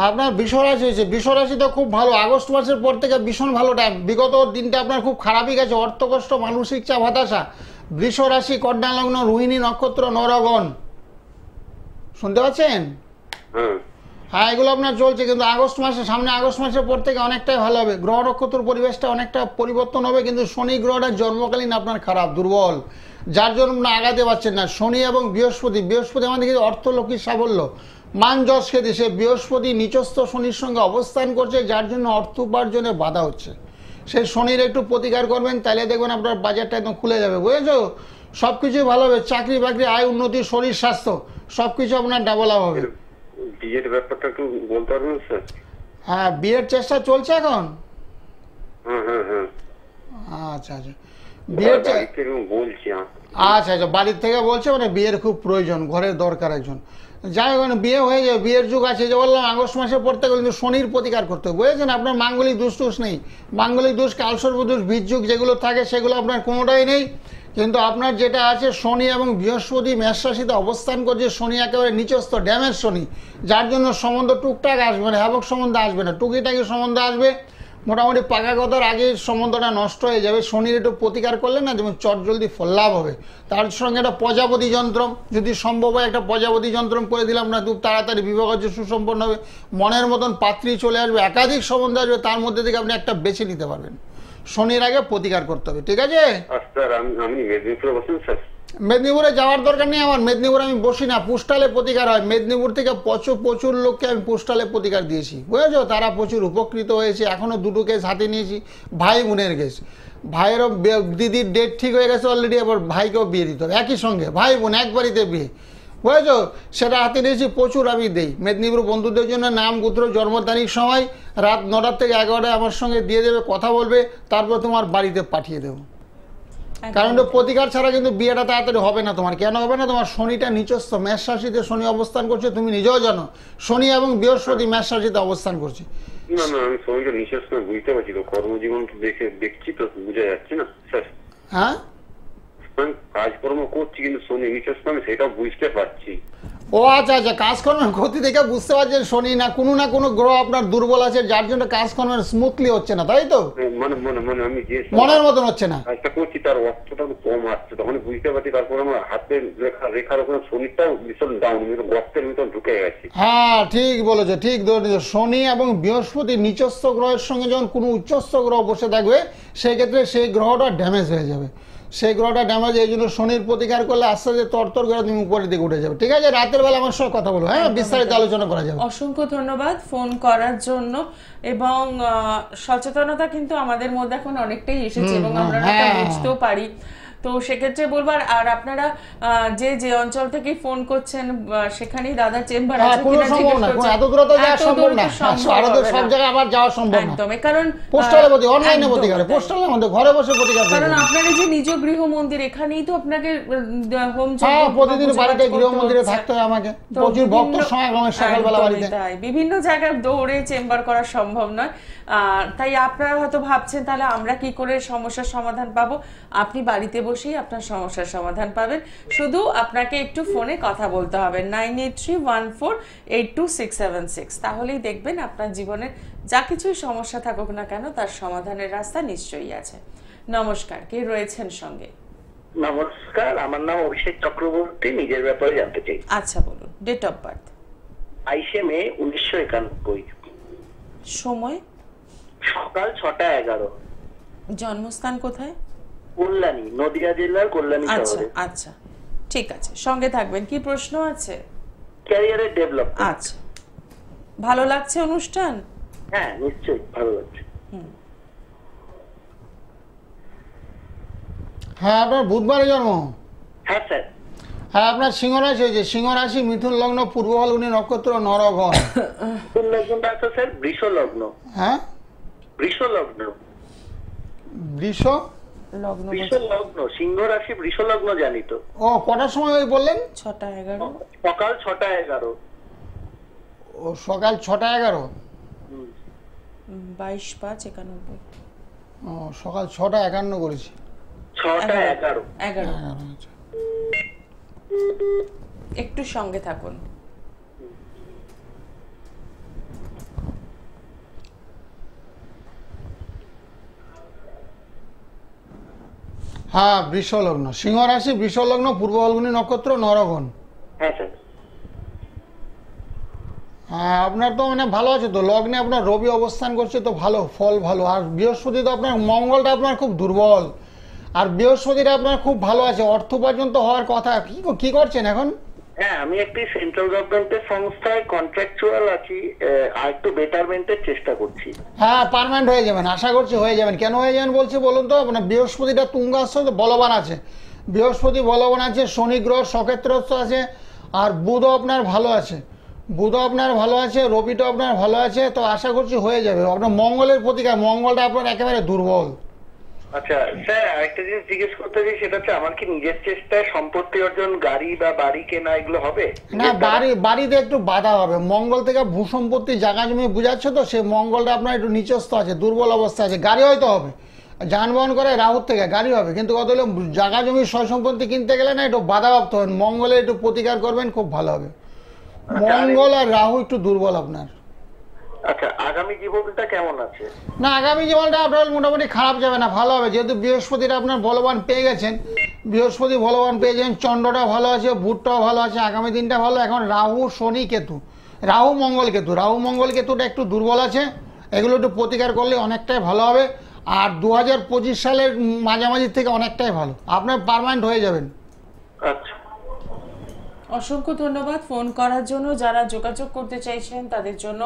Speaker 2: আপনার বৃষরাশি হয়েছে। বৃষরাশি তো খুব ভালো, আগস্ট মাসের পর থেকে ভীষণ ভালো টাইম। বিগত দিনটা আপনার খুব খারাপই গেছে, অর্থকষ্ট, মানসিক চাপ, হতাশা। বৃষরাশি, কন্যা লগ্ন, রোহিণী নক্ষত্র, নরগণ, শুনতে পাচ্ছেন?
Speaker 3: হ্যাঁ
Speaker 2: হ্যাঁ, এগুলো আপনার চলছে, কিন্তু আগস্ট মাসে, সামনে আগস্ট মাসের পর থেকে অনেকটাই ভালো হবে। গ্রহ নক্ষত্র পরিবেশটা অনেকটা পরিবর্তন হবে, কিন্তু শনি গ্রহটা জন্মকালীন আপনার খারাপ, দুর্বল, যার জন্য না আগাতে পারছেন না। শনি এবং বৃহস্পতি, বৃহস্পতি আমাদের কিন্তু অর্থলক্ষ্মীর সাফল্য, মান যশ খেতে, সে বৃহস্পতি নিচস্থ শনির সঙ্গে অবস্থান করছে, যার জন্য অর্থ উপার্জনে বাধা হচ্ছে। সেই শনির একটু প্রতিকার করবেন, তাহলে দেখবেন আপনার বাজারটা একদম খুলে যাবে, বুঝেছো? সব কিছুই ভালো হবে, চাকরি বাকরি, আয় উন্নতি, শরীর স্বাস্থ্য সব কিছু আপনার ডাবল আপ হবে।
Speaker 3: বিয়ের ব্যাপারটা একটু বলতে পারবেন স্যার?
Speaker 2: হ্যাঁ, বিয়ের চেষ্টা চলছে এখন।
Speaker 3: হ্যাঁ হ্যাঁ হ্যাঁ।
Speaker 2: আচ্ছা আচ্ছা, বিয়ের
Speaker 3: বাড়ি থেকে বলছি।
Speaker 2: আচ্ছা আচ্ছা, বাড়ির থেকে বলছে, মানে বিয়ের খুব প্রয়োজন, ঘরের দরকার একজন। যাই হোক, বিয়ে হয়ে যাবে, বিয়ের যুগ আছে। যে বললাম আগস্ট মাসের পর থেকে কিন্তু শনির প্রতিকার করতে হবে, বুঝেছেন? আপনার মাঙ্গলিক দোষ টুস নেই, মাঙ্গলিক দোষ, কালসর্পদোষ, বীজযুগ যেগুলো থাকে সেগুলো আপনার কোনোটাই নেই। কিন্তু আপনার যেটা আছে, শনি এবং বৃহস্পতি মেষ রাশিতে অবস্থান করছে, শনি একেবারে নিচস্থ, ড্যামেজ শনি, যার জন্য সম্বন্ধ টুকটাক আসবে না, হ্যাবক সম্বন্ধ আসবে না, টুকিটাকি সম্বন্ধ আসবে। মোটামুটি পাকা কথার আগে সম্বন্ধটা নষ্ট হয়ে যাবে। শনির একটু প্রতিকার করলে না, যেমন চট জলদি লাভ হবে। তার সঙ্গে একটা প্রজাপতি যন্ত্র, যদি সম্ভব হয় একটা প্রজাপতি যন্ত্র করে দিলাম না, খুব তাড়াতাড়ি বিবাহ কার্য সুসম্পন্ন হবে, মনের মতন পাত্রী চলে আসবে, একাধিক সম্বন্ধ আসবে, তার মধ্যে থেকে আপনি একটা বেছে নিতে পারবেন। শনির আগে প্রতিকার করতে হবে, ঠিক আছে?
Speaker 3: স্যার আমি মেদিনীপুরে বসেন স্যার।
Speaker 2: মেদিনীপুরে যাওয়ার দরকার নেই আমার, মেদিনীপুরে আমি বসি না, পোস্টালে প্রতিকার হয়। মেদিনীপুর থেকে প্রচুর লোককে আমি পোস্টালে প্রতিকার দিয়েছি, বুঝেছো? তারা প্রচুর উপকৃত হয়েছে। এখনও দুটো কেস হাতে নিয়েছি, ভাই বোনের কেস। ভাইয়েরও দিদির ডেট ঠিক হয়ে গেছে অলরেডি, আবার ভাইকেও বিয়ে দিতে হবে, একই সঙ্গে ভাই বোন এক বাড়িতে বিয়ে, বুঝেছো? সেটা হাতে নিয়েছি, প্রচুর আমি দেই। মেদিনীপুর বন্ধুদের জন্য নাম, গোত্র, জন্ম তারিখ, সময়, রাত 9টা থেকে 11টায় আমার সঙ্গে দিয়ে দেবে, কথা বলবে, তারপর তোমার বাড়িতে পাঠিয়ে দেবো। কারণ প্রতিকার ছাড়া কিন্তু বিয়েটা তাড়াতাড়ি হবে না তোমার। কেন হবে না? তোমার শনিটা নিচস্থ, মেষ রাশিতে শনি অবস্থান করছে, তুমি নিজেও জানো। শনি এবং বৃহস্পতি মেষ রাশিতে অবস্থান করছে।
Speaker 3: না না, আমি শনিটা নিঃশ্বাস বুঝতে পারছি তো, কর্মজীবন দেখছি তো, বোঝা যাচ্ছে না স্যার।
Speaker 2: হ্যাঁ,
Speaker 3: আমি কাজকর্ম করছি, কিন্তু শনি নিঃশ্বাস আমি সেটাও বুঝতে পারছি।
Speaker 2: ও আচ্ছা আচ্ছা, কাজকর্মের ক্ষতি দেখে বুঝতে পারছেন শনি না কোনো গ্রহ আপনার দুর্বল আছে, যার জন্য কাজকর্মের স্মুথলি হচ্ছে না, তাই তো?
Speaker 3: মানে আমি যে
Speaker 2: মনের মতন হচ্ছে না,
Speaker 3: কাজটা করছি তার অর্থটা কম আসছে, তখন বুঝতে পারছি। তারপর আমার হাতের রেখার ওখানে শনিটাও ভীষণ ডাউন, গর্তের ভিতর ঢুকে গেছে।
Speaker 2: হ্যাঁ ঠিক বলেছো, ঠিক ধরেছো। শনি এবং বৃহস্পতি নিচস্থ গ্রহের সঙ্গে যখন কোনো উচ্চস্থ গ্রহ বসে থাকবে, সেক্ষেত্রে সেই গ্রহটা ড্যামেজ হয়ে যাবে। সেই গ্রহটা ড্যামেজ, এই জন্য শনির প্রতিকার করলে আস্তে আস্তে তরতর করে তুমি উপরের দিকে উঠে যাবে, ঠিক আছে? রাতের বেলা আমার সঙ্গে কথা বলবো, হ্যাঁ, বিস্তারিত আলোচনা করা যাবে।
Speaker 1: অসংখ্য ধন্যবাদ ফোন করার জন্য। এবং সচেতনতা কিন্তু আমাদের মধ্যে এখন অনেকটাই এসেছে, এবং আমরা বুঝতেও পারি। তো সেক্ষেত্রে বলবার, আর আপনারা যে অঞ্চল থেকে ফোন করছেন সেখানেই দাদা চেম্বার আছে
Speaker 2: কোনো সম্ভব না, এত দূর তো যাওয়া সম্ভব না, ভারতের সব জায়গায় আবার যাওয়া সম্ভব না।
Speaker 1: একদম, কারণ
Speaker 2: পোস্টালে অনলাইনে প্রতিকার, পোস্টালে আমাদের ঘরে বসে প্রতিকার,
Speaker 1: কারণ আপনারা যে নিজ গৃহ মন্দির, এখানেই তো আপনাকে হোম
Speaker 2: প্রতিদিন বাড়িতে গৃহ মন্দিরে থাকতে হয় আমাকে, প্রচুর ভক্ত সমাগমের সকালবেলা বাড়িতে,
Speaker 1: বিভিন্ন জায়গায় দৌড়ে চেম্বার করা সম্ভব নয়। তাই আপনারা হয়তো ভাবছেন তাহলে আমরা কি করে সমস্যার সমাধান পাবো। আপনি বাড়িতে বসেই আপনার সমস্যার সমাধান পাবেন, শুধু আপনাকে একটু ফোনে কথা বলতে হবে 9831482676। তাহলেই দেখবেন আপনার জীবনের যা কিছুই সমস্যা থাকুক না কেন, তার সমাধানের রাস্তা নিশ্চয়ই আছে। নমস্কার, কে রয়েছেন সঙ্গে?
Speaker 5: নমস্কার, আমার নাম অভিষেক চক্রবর্তী। নিজের ব্যাপারে জানতে চাই।
Speaker 1: আচ্ছা বলুন। Date of birth?
Speaker 5: 22 মে 1991।
Speaker 1: সময়?
Speaker 5: সকাল 6:11।
Speaker 1: জন্মস্থান কোথায়?
Speaker 5: কল্যাণী, নদিয়া জেলার কল্যাণী শহরে।
Speaker 1: আচ্ছা, ঠিক আছে, সঙ্গে থাকবেন। কি প্রশ্ন আছে?
Speaker 5: ক্যারিয়ারের ডেভেলপমেন্ট।
Speaker 1: আচ্ছা, ভালো লাগছে অনুষ্ঠান?
Speaker 5: হ্যাঁ নিশ্চয়ই ভালো লাগছে।
Speaker 2: হ্যাঁ, আপনার বুধবারে জন্ম।
Speaker 5: হ্যাঁ স্যার।
Speaker 2: হ্যাঁ, আপনার সিংহ রাশি হয়েছে, সিংহ রাশি, মিথুন লগ্ন, পূর্ব ফাল্গুনী নক্ষত্র, নরগণ।
Speaker 5: কোন লগ্নটা আছে স্যার? বৃষ লগ্ন।
Speaker 2: হ্যাঁ,
Speaker 5: বৃষ লগ্ন।
Speaker 2: বৃষ
Speaker 1: লগ্ন
Speaker 5: বৃষ লগ্ন, সিংহ রাশি, বৃষ লগ্ন জানি তো।
Speaker 2: ও, কটার সময় ওই বললেন?
Speaker 1: 6টা 11।
Speaker 5: সকাল 6টা 11।
Speaker 2: ও, সকাল 6টা 11।
Speaker 1: 22/5/91।
Speaker 2: ও, সকাল 6টা 51 করেছি।
Speaker 5: 6টা 11।
Speaker 1: 11।
Speaker 2: আচ্ছা।
Speaker 1: একটু সঙ্গে থাকুন।
Speaker 2: হ্যাঁ, বৃষ লগ্ন, সিংহ রাশি, বৃষ লগ্ন, পূর্ব ফাল্গুনী নক্ষত্র, নরগণ।
Speaker 5: হ্যাঁ স্যার।
Speaker 2: হ্যাঁ, আপনার তো মানে ভালো আছে তো, লগ্নে আপনার রবি অবস্থান করছে তো ভালো, ফল ভালো। আর বৃহস্পতি তো আপনার, মঙ্গলটা আপনার খুব দুর্বল, আর বৃহস্পতিটা আপনার খুব ভালো আছে, অর্থ উপার্জন তো হওয়ার কথা। কি করছেন এখন?
Speaker 5: হ্যাঁ, আমি একটি সেন্ট্রাল গভর্নমেন্টের সংস্থায় কন্ট্রাকচুয়াল আছি, আর একটু বেটারমেন্টের চেষ্টা করছি।
Speaker 2: হ্যাঁ, পার্মানেন্ট হয়ে যাবেন, আশা করছি হয়ে যাবেন। কেন হয়ে যাবেন বলছি বলুন তো, মানে বৃহস্পতিটা তুঙ্গাস্থ বলবান আছে, বৃহস্পতি বলবান আছে, শনি গ্রহ সক্ষেত্রস্থ আছে, আর বুধও আপনার ভালো আছে, বুধও আপনার ভালো আছে, রবিটা আপনার ভালো আছে, তো আশা করছি হয়ে যাবে। আপনার মঙ্গলের প্রতিকার, মঙ্গলটা আপনার একেবারে দুর্বল।
Speaker 5: আচ্ছা স্যার, আরেকটা জিনিস জিজ্ঞেস করতে চাই, সেটা হচ্ছে আমার কি নিজের চেষ্টায় সম্পত্তি অর্জন, গাড়ি বা বাড়ি কেনা এগুলো হবে?
Speaker 2: না, বাড়িতে একটু বাধা হবে। মঙ্গল থেকে ভূসম্পত্তি, জায়গা জমি বুঝাচ্ছে তো, সে মঙ্গলটা আপনার একটু নিচস্থ আছে, দুর্বল অবস্থা আছে। গাড়ি হয়তো হবে, যানবাহন করে রাহুর থেকে গাড়ি হবে, কিন্তু কত হলো জায়গা জমি সয় সম্পত্তি কিনতে গেলে না একটু বাধাপ্রাপ্ত হবেন। মঙ্গলে একটু প্রতিকার করবেন, খুব ভালো হবে। মঙ্গল আর রাহু একটু দুর্বল আপনার।
Speaker 5: আচ্ছা, আগামী জীবনটা কেমন আছে?
Speaker 2: না, আগামী জীবনটা আপনার মোটামুটি খারাপ যাবে না, ভালো হবে। যেহেতু বৃহস্পতিটা আপনার বলবান পেয়ে গেছেন, বৃহস্পতি বলবান পেয়ে গেছেন, চন্দ্রটা ভালো আছে, বুধটাও ভালো আছে, আগামী দিনটা ভালো। এখন রাহু, শনি, কেতু, রাহু মঙ্গল কেতুটা একটু দুর্বল আছে, এগুলো একটু প্রতিকার করলে অনেকটাই ভালো হবে। আর 2025 সালের মাঝামাঝি থেকে অনেকটাই ভালো, আপনার পার্মানেন্ট হয়ে যাবেন।
Speaker 5: আচ্ছা,
Speaker 1: অসংখ্য ধন্যবাদ ফোন করার জন্য। যারা যোগাযোগ করতে চাইছেন তাদের জন্য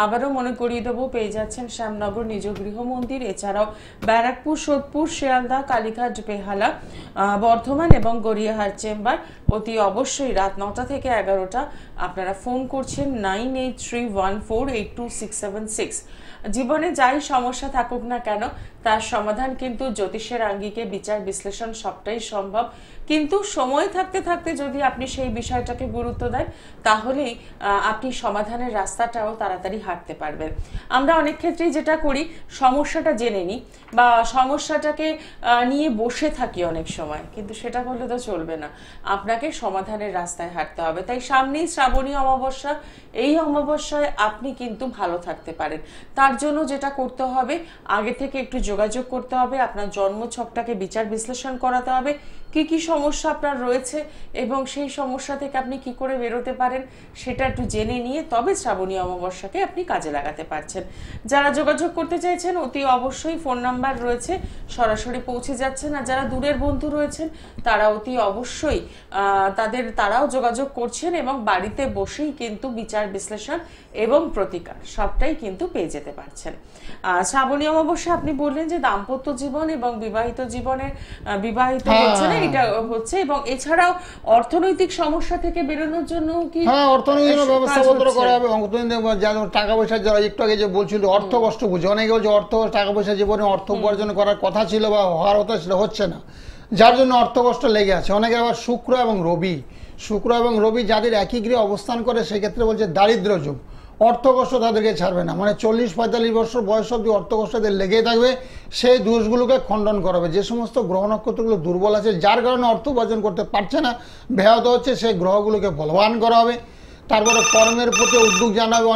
Speaker 1: আবারও মনে করিয়ে দেবো, পেয়ে যাচ্ছেন শ্যামনগর নিজ গৃহ মন্দির, এছাড়াও ব্যারাকপুর, সোদপুর, শিয়ালদা, কালীঘাট, বেহালা, বর্ধমান এবং গড়িয়াহাট চেম্বার। অতি অবশ্যই রাত 9টা থেকে 11টা আপনারা ফোন করছেন 9831482676। জীবনে যাই সমস্যা থাকুক না কেন, তার সমাধান কিন্তু জ্যোতিষের আঙ্গিকে বিচার বিশ্লেষণ সবটাই সম্ভব। কিন্তু সময় থাকতে থাকতে যদি আপনি সেই বিষয়টাকে গুরুত্ব দেন, তাহলেই আপনি সমাধানের রাস্তাটাও তাড়াতাড়ি হাঁটতে পারবেন। আমরা অনেক ক্ষেত্রেই যেটা করি, সমস্যাটা জেনে নিই বা সমস্যাটাকে নিয়ে বসে থাকি অনেক সময়, কিন্তু সেটা করলে তো চলবে না, আপনাকে সমাধানের রাস্তায় হাঁটতে হবে। তাই সামনেই শ্রাবণী অমাবস্যা, এই অমাবস্যায় আপনি কিন্তু ভালো থাকতে পারেন। তার জন্য যেটা করতে হবে, আগে থেকে একটু যোগাযোগ করতে হবে, আপনার জন্মছকটাকে বিচার বিশ্লেষণ করাতে হবে, কি কি সমস্যা আপনার রয়েছে এবং সেই সমস্যা থেকে আপনি কি করে বেরোতে পারেন সেটা একটু জেনে নিয়ে তবে শ্রাবণী অমাবস্যাকে আপনি কাজে লাগাতে পারছেন। যারা যোগাযোগ করতে চাইছেন অতি অবশ্যই ফোন নাম্বার রয়েছে, সরাসরি পৌঁছে যাচ্ছেন। আর যারা দূরের বন্ধু রয়েছেন তারা অতি অবশ্যই তারাও যোগাযোগ করছেন এবং বাড়িতে বসেই কিন্তু বিচার বিশ্লেষণ এবং প্রতিকার সবটাই কিন্তু পেয়ে যেতে পারছেন। শ্রাবণী অমাবস্যা আপনি বললেন যে দাম্পত্য জীবন এবং বিবাহিত জীবনের বিবাহিত হচ্ছে না, এটা হচ্ছে, এবং এছাড়াও অর্থনৈতিক সমস্যা থেকে বেরোনোর জন্য কি?
Speaker 2: হ্যাঁ, অর্থনৈতিক ব্যবস্থাপত্র করা হবে। টাকা পয়সা, যারা একটু আগে যে বলছিল অর্থ কষ্ট বুঝে, অনেকে বলছে অর্থ টাকা পয়সা জীবনে অর্থ উপার্জন করার কথা ছিল বা হওয়ার কথা ছিল, হচ্ছে না, যার জন্য অর্থ কষ্ট লেগে আছে। অনেকে আবার শুক্র এবং রবি যাদের একই গৃহে অবস্থান করে, সেক্ষেত্রে বলছে দারিদ্র যুগ, অর্থ কষ্ট তাদেরকে ছাড়বে না, মানে 40-45 বছর বয়স অব্দি অর্থ কষ্টদের লেগেই থাকবে। সেই দোষগুলোকে খণ্ডন করাবে। যে সমস্ত গ্রহ নক্ষত্রগুলো দুর্বল আছে, যার কারণে অর্থ উপার্জন করতে পারছে না, ব্যাহত হচ্ছে, সেই গ্রহগুলোকে বলবান করা হবে। তারপরে কর্মের প্রতি উদ্যোগ জানাবে।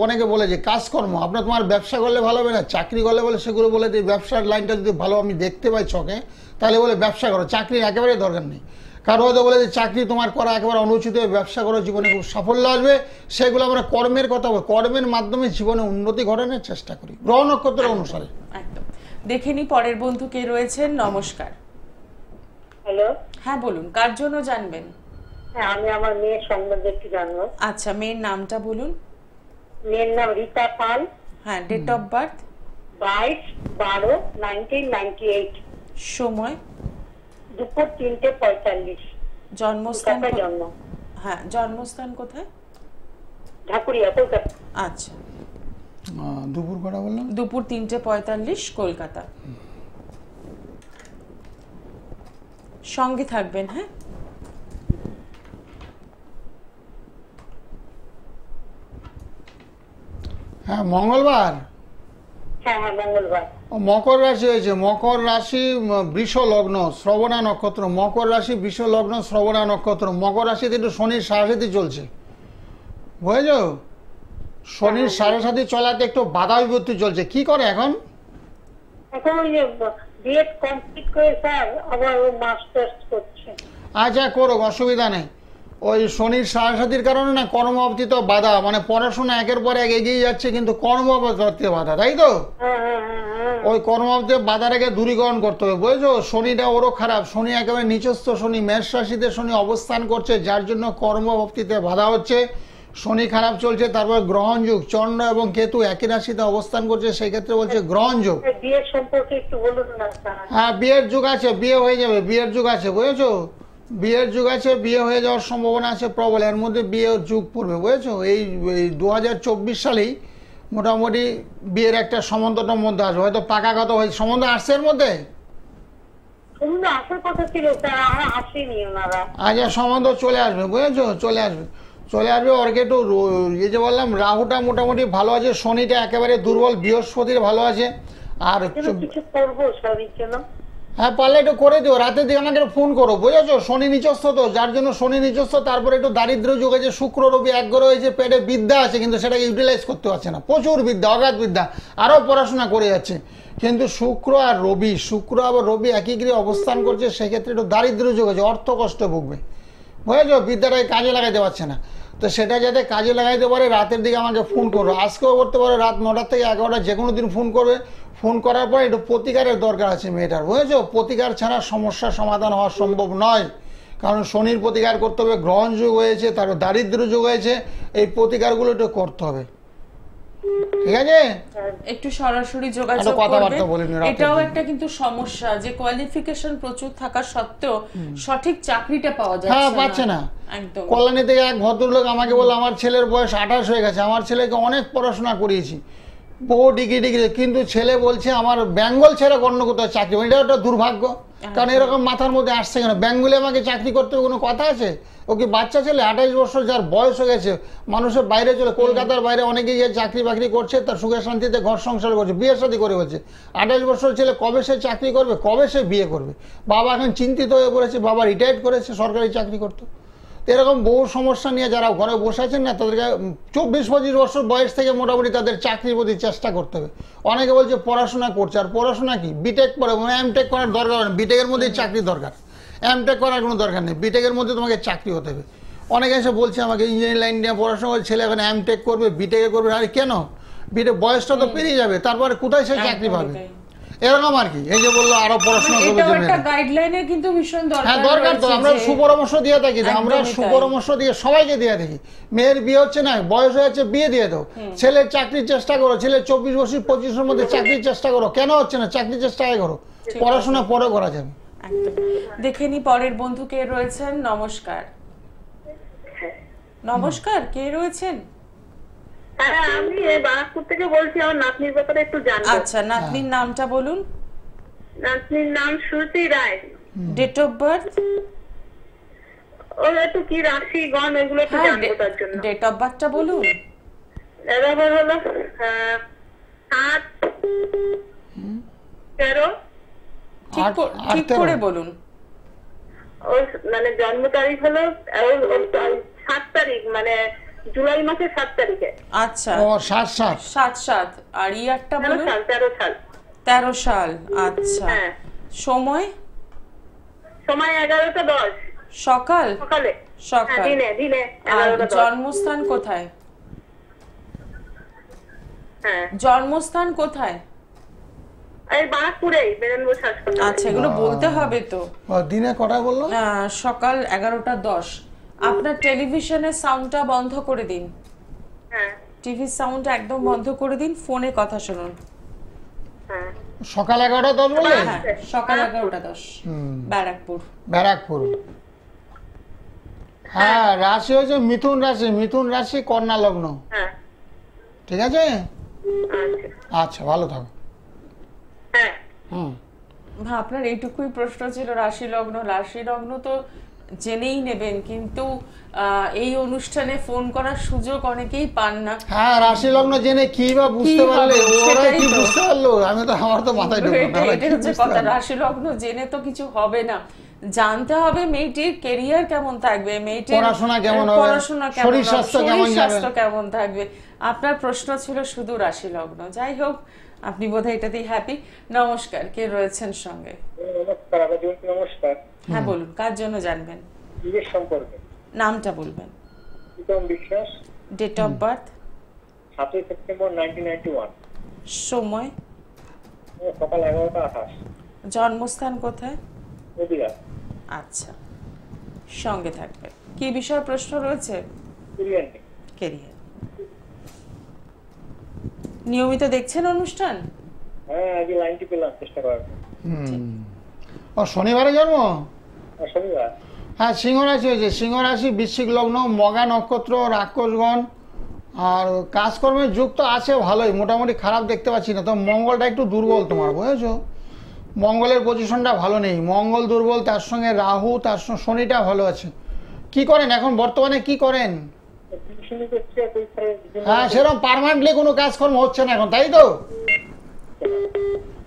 Speaker 2: অনেকে বলে যে কাজকর্ম, আপনার তোমার ব্যবসা করলে ভালো হবে না, চাকরি করলে বলে, সেগুলো বলে যে ব্যবসার লাইনটা যদি ভালো আমি দেখতে পাই ছকে, তাহলে বলে ব্যবসা করো, চাকরির একেবারে দরকার নেই। কারো হয়তো বলে যে চাকরি তোমার করা একেবারে অনুচিত, ব্যবসা করো, জীবনে খুব সাফল্য আসবে। সেগুলো আমরা কর্মের কথা বলি, কর্মের মাধ্যমে জীবনে উন্নতি ঘটানোর চেষ্টা করি গ্রহ নক্ষত্র অনুসারে।
Speaker 1: একদম। দেখে নি পরের বন্ধু কে রয়েছেন। নমস্কার।
Speaker 4: হ্যালো,
Speaker 1: হ্যাঁ বলুন, কার জন্য জানবেন?
Speaker 4: হ্যাঁ, আমি আমার মেয়ের সম্বন্ধে একটু জানবো।
Speaker 1: আচ্ছা, মেয়ের নামটা বলুন।
Speaker 4: মেয়ের নাম রীতা পাল।
Speaker 1: হ্যাঁ, ডেট অফ বার্থ?
Speaker 4: 22/12/1998।
Speaker 1: সময়?
Speaker 4: দুপুর 3:45।
Speaker 1: জন্মস্থান
Speaker 4: কলকাতায় জন্ম।
Speaker 1: হ্যাঁ, জন্মস্থান কোথায়?
Speaker 4: ঢাকুরিয়া, কলকাতা।
Speaker 1: আচ্ছা,
Speaker 2: দুপুর কটা বললাম?
Speaker 1: দুপুর 3:45 কলকাতা। সঙ্গে থাকবেন। হ্যাঁ,
Speaker 2: হ্যাঁ, মঙ্গলবার।
Speaker 4: হ্যাঁ হ্যাঁ, মঙ্গলবার।
Speaker 2: মকর রাশি হয়েছে, মকর রাশি বৃষ লগ্ন শ্রবণা নক্ষত্র, মকর রাশি বৃষ লগ্ন শ্রবণা নক্ষত্র। মকর রাশিতে একটু শনির সাড়ে চলছে, বুঝেছো? শনির সাড়ে চলাতে একটু বাধা বিপত্তি চলছে। কি করে এখন?
Speaker 4: এখন ওই যে বিএড কমপ্লিট করে স্যার আবার ও মাস্টার্স করছে।
Speaker 2: আচ্ছা, করুক, অসুবিধা নেই। ওই শনির সাড়ে কারণে না কর্মপ্রাপ্তিত বাধা, মানে পড়াশোনা একের পর এক এগিয়ে যাচ্ছে কিন্তু কর্মপ্রাপ্তিতে বাধা, তাই তো? ওই কর্মপ্রাপ্তিতে বাধা রেখে দূরীকরণ করতে হবে, বুঝেছো? শনিটা ওরও খারাপ, শনি একেবারে নিচস্থ শনি, মেষ রাশিতে শনি অবস্থান করছে, যার জন্য কর্মপ্রাপ্তিতে বাধা হচ্ছে। শনি খারাপ চলছে, তারপর গ্রহণ যুগ, চন্দ্র এবং কেতু একই রাশিতে অবস্থান করছে, সেই ক্ষেত্রে বলছে গ্রহণ যুগ।
Speaker 4: বিয়ের সম্পর্কে একটু বলুন না স্যার।
Speaker 2: হ্যাঁ, বিয়ের যুগ আছে, বিয়ে হয়ে যাবে, বিয়ের যুগ আছে, বুঝেছো? বিয়ের যুগ আছে, বিয়ে হয়ে যাওয়ার সম্ভাবনা আছে প্রবল, এর মধ্যে বিয়ের যুগ পড়বে, বুঝেছো? এই 2024 সালেই মোটামুটি বিয়ের একটা সম্বন্ধটার মধ্যে আসবে, হয়তো পাকাগত হয়ে সম্বন্ধ আসছে এর মধ্যে।
Speaker 4: শুনুন, আসার কথা ছিল স্যার, আমরা আসেনি ওনারা।
Speaker 2: আচ্ছা, সম্বন্ধ চলে আসবে, বুঝেছো? চলে আসবে। ওরকে একটু এই যে বললাম রাহুটা মোটামুটি ভালো আছে, শনিটা একেবারে দুর্বল, বৃহস্পতির ভালো আছে। আর
Speaker 4: কিছু করবো শনির জন্য?
Speaker 2: হ্যাঁ, পারলে একটু করে দিও, রাতের দিকে আমাকে ফোন করো, বুঝেছো? শনি নিচস্থ তো, যার জন্য শনি নিচস্থ, তারপরে একটু দারিদ্র যুগ আছে, শুক্র রবি এক গ্রহ হয়েছে, পেটে বিদ্যা আছে কিন্তু সেটাকে ইউটিলাইজ করতে পারছে না, প্রচুর বিদ্যা, অগাধ বিদ্যা, আরও পড়াশোনা করে যাচ্ছে, কিন্তু শুক্র আবার রবি একই গৃহে অবস্থান করছে, সেক্ষেত্রে একটু দারিদ্র যুগ আছে, অর্থ কষ্ট ভুগবে, বুঝেছো? বিদ্যাটাকে কাজে লাগাইতে পারছে না, তো সেটা যাতে কাজে লাগাইতে পারে রাতের দিকে আমাকে ফোন করো, আজকেও করতে পারো, রাত 9টা থেকে 11টা যে কোনো দিন ফোন করবে। ফোন করার পর একটু প্রতিকারের দরকার আছে মেয়েটার, বুঝেছো? প্রতিকার ছাড়া সমস্যার সমাধান হওয়া সম্ভব নয়, কারণ শনির প্রতিকার করতে হবে, গ্রহণ যুগ হয়েছে, তারপর দারিদ্র যুগ হয়েছে, এই প্রতিকারগুলো একটু করতে হবে, ঠিক আছে?
Speaker 1: একটু সরাসরি যোগাযোগ করবেন। এটাও একটা কিন্তু সমস্যা যে কোয়ালিফিকেশন প্রচুর থাকা সত্ত্বেও সঠিক চাকরিটা পাওয়া যাচ্ছে না।
Speaker 2: হ্যাঁ, পাচ্ছে না।
Speaker 1: একদম।
Speaker 2: কল্যাণী থেকে এক ভদ্রলোক আমাকে বললো, আমার ছেলের বয়স 28 হয়ে গেছে, আমার ছেলেকে অনেক পড়াশোনা করিয়েছি, বহু ডিগ্রি, কিন্তু ছেলে বলছে আমার বেঙ্গল ছেড়ে অন্য কোথাও চাকরি, এটা একটা দুর্ভাগ্য, কারণ এরকম মাথার মধ্যে আসছে কেন? বেঙ্গলে আমাকে চাকরি করতে হবে কোনো কথা আছে? ও কি বাচ্চা ছেলে? 28 বছর যার বয়স হয়ে গেছে, মানুষের বাইরে চলে, কলকাতার বাইরে অনেকে গিয়ে চাকরি বাকরি করছে, তার সুখে শান্তিতে ঘর সংসার করছে, বিয়ে শাদী করে বলছে। 28 বছর ছেলে কবে সে চাকরি করবে, কবে সে বিয়ে করবে? বাবা এখন চিন্তিত হয়ে পড়েছে, বাবা রিটায়ার্ড করেছে, সরকারি চাকরি করতো। এরকম বহু সমস্যা নিয়ে যারা ঘরে বসে আছেন না, তাদেরকে 24-25 বছর বয়স থেকে মোটামুটি তাদের চাকরির প্রতি চেষ্টা করতে হবে। অনেকে বলছে পড়াশোনা করছে, আর পড়াশোনা কি বিটেক পড়ে, এমটেক করার দরকার নেই, বিটেকের মধ্যেই চাকরি দরকার, এমটেক করার কোনো দরকার নেই, বিটেকের মধ্যে তোমাকে চাকরি হতে হবে। অনেকে এসে বলছে আমাকে ইঞ্জিনিয়ারিং লাইন নিয়ে পড়াশোনা করে ছেলে এখন এমটেক করবে, বিটেকে করবে, আরে কেন? বিটেক বয়সটা তো পেরিয়ে যাবে, তারপরে কোথায় সে চাকরি পাবে? এরকম আর কি। এই যে বললো আরো পড়াশোনা করবে, হ্যাঁ দরকার তো, আমরা সুপরামর্শ দিয়ে থাকি, আমরা সুপরামর্শ দিয়ে সবাইকে দিয়ে থাকি। মেয়ের বিয়ে হচ্ছে না, বয়স হয়ে যাচ্ছে, বিয়ে দিয়ে দাও। ছেলের চাকরির চেষ্টা করো, ছেলে 24 বছর 25-এর মধ্যে চাকরির চেষ্টা করো, কেন হচ্ছে না? চাকরির চেষ্টা করো, পড়াশোনা পরে করা যাবে।
Speaker 1: দেখে নি পরের বন্ধু কে রয়েছেন। নমস্কার। নমস্কার, কে রয়েছেন?
Speaker 4: হ্যাঁ, আমি বারাকপুর থেকে বলছি, আমার নাতনির ব্যাপারে একটু জানবো।
Speaker 1: আচ্ছা, নাতনির নামটা বলুন।
Speaker 4: নাতনির নাম Shruti Roy.
Speaker 1: Date of birth?
Speaker 4: ও একটু কি রাশি গণ এগুলো একটু জানবো, তার জন্য।
Speaker 1: ডেট অফ বার্থটা বলুন।
Speaker 4: এবার হলো 7-13।
Speaker 1: ঠিক করে বলুন।
Speaker 4: ওর মানে জন্ম তারিখ হলো 7 তারিখ, মানে জুলাই মাসের 7 তারিখে।
Speaker 1: আচ্ছা,
Speaker 2: ও 7-7
Speaker 1: আর ইয়ারটা বলুন।
Speaker 4: 13 সাল।
Speaker 1: আচ্ছা, সময়?
Speaker 4: সময় 11টা 10
Speaker 1: সকালে।
Speaker 4: দিনে।
Speaker 1: আর জন্মস্থান কোথায়?
Speaker 4: হ্যাঁ,
Speaker 1: জন্মস্থান কোথায়?
Speaker 4: এই বারাকপুরেই বেরেনবোস হাসপাতাল।
Speaker 1: আচ্ছা, এগুলো বলতে হবে তো।
Speaker 2: দিনে কটা বললো?
Speaker 1: সকাল 11টা 10। আপনার টেলিভিশনের সাউন্ডটা বন্ধ করে দিন।
Speaker 4: হ্যাঁ,
Speaker 1: টিভির সাউন্ড একদম বন্ধ করে দিন, ফোনে কথা শুনুন।
Speaker 4: হ্যাঁ।
Speaker 2: সকাল 11:10 বলে?
Speaker 1: হ্যাঁ, সকাল 11:10, ব্যারাকপুর।
Speaker 2: ব্যারাকপুর। হ্যাঁ, রাশি হচ্ছে মিথুন রাশি, মিথুন রাশি কন্যা লগ্ন।
Speaker 4: হ্যাঁ
Speaker 2: ঠিক আছে,
Speaker 4: আচ্ছা
Speaker 2: আচ্ছা ভালো থাকো।
Speaker 4: হ্যাঁ
Speaker 1: হ্যাঁ, আপনার এইটুকুই প্রশ্ন ছিল রাশি লগ্ন। রাশি লগ্ন তো জেনেই নেবেন, কিন্তু এই অনুষ্ঠানে ফোন করার সুযোগ অনেকেই পান না।
Speaker 2: হ্যাঁ, রাশি লগ্ন জেনে কি বা বুঝতে
Speaker 1: কি
Speaker 2: পারলে?
Speaker 1: হবে?
Speaker 2: ওরা
Speaker 1: সেটাই
Speaker 2: কি
Speaker 1: তো।
Speaker 2: বুঝতে পারলো? আমি তো, আমার তো মাথায় ঢুকলো না, ওরা
Speaker 1: এটা
Speaker 2: কি
Speaker 1: হচ্ছে
Speaker 2: বুঝতে
Speaker 1: কথা,
Speaker 2: পারলো?
Speaker 1: রাশি লগ্ন জেনে তো কিছু হবে না। জানতে হবে মেয়েটির কেরিয়ার কেমন থাকবে, মেয়েটির
Speaker 2: পড়াশোনা কেমন হবে,
Speaker 1: পড়াশোনা কেমন
Speaker 2: শরীর
Speaker 1: হবে,
Speaker 2: স্বাস্থ্য কেমন
Speaker 1: শরীর
Speaker 2: যাবে।
Speaker 1: স্বাস্থ্য কেমন থাকবে। আপনার প্রশ্ন ছিল শুধু রাশি লগ্ন। যাই হোক, আপনি বোধহয় এটাতেই হ্যাপি। নমস্কার, কে রয়েছেন সঙ্গে?
Speaker 5: নমস্কার, নমস্কার।
Speaker 1: হ্যাঁ বলুন, কার জন্য জানবেন?
Speaker 5: বিয়ের সম্পর্কে।
Speaker 1: নামটা বলবেন।
Speaker 5: প্রীতম বিশ্বাস,
Speaker 1: ডেট অফ বার্থ,
Speaker 5: 7ই সেপ্টেম্বর 1991,
Speaker 1: সময়,
Speaker 5: সকাল 11:28,
Speaker 1: জন্মস্থান কোথায়?
Speaker 5: নদিয়া।
Speaker 1: আচ্ছা, সঙ্গে থাকবে। কি বিষয়ে প্রশ্ন রয়েছে?
Speaker 5: বিরিয়ানি।
Speaker 1: কেরিয়ার। নিয়মিত দেখছেন অনুষ্ঠান?
Speaker 5: হ্যাঁ, আগে লাইনটি পেলাম, চেষ্টা করার।
Speaker 2: ও শনিবারে জন্ম?
Speaker 5: শনিবার।
Speaker 2: হ্যাঁ, সিংহ রাশি হয়েছে। সিংহ রাশি, বৃশ্চিক লগ্ন, মগা নক্ষত্র, রাক্ষসগণ। আর কাজকর্মের যুগ তো আছে ভালোই, মোটামুটি খারাপ দেখতে পাচ্ছি না। তো মঙ্গলটা একটু দুর্বল তোমার, বুঝেছো? মঙ্গলের পজিশনটা ভালো নেই, মঙ্গল দুর্বল, তার সঙ্গে রাহু, তার সঙ্গে শনিটা ভালো আছে। কি করেন এখন বর্তমানে, কি করেন?
Speaker 5: টিউশনি করছে,
Speaker 2: হ্যাঁ, সেরকম পার্মানেন্টলি কোনো কাজকর্ম হচ্ছে না এখন, তাই তো?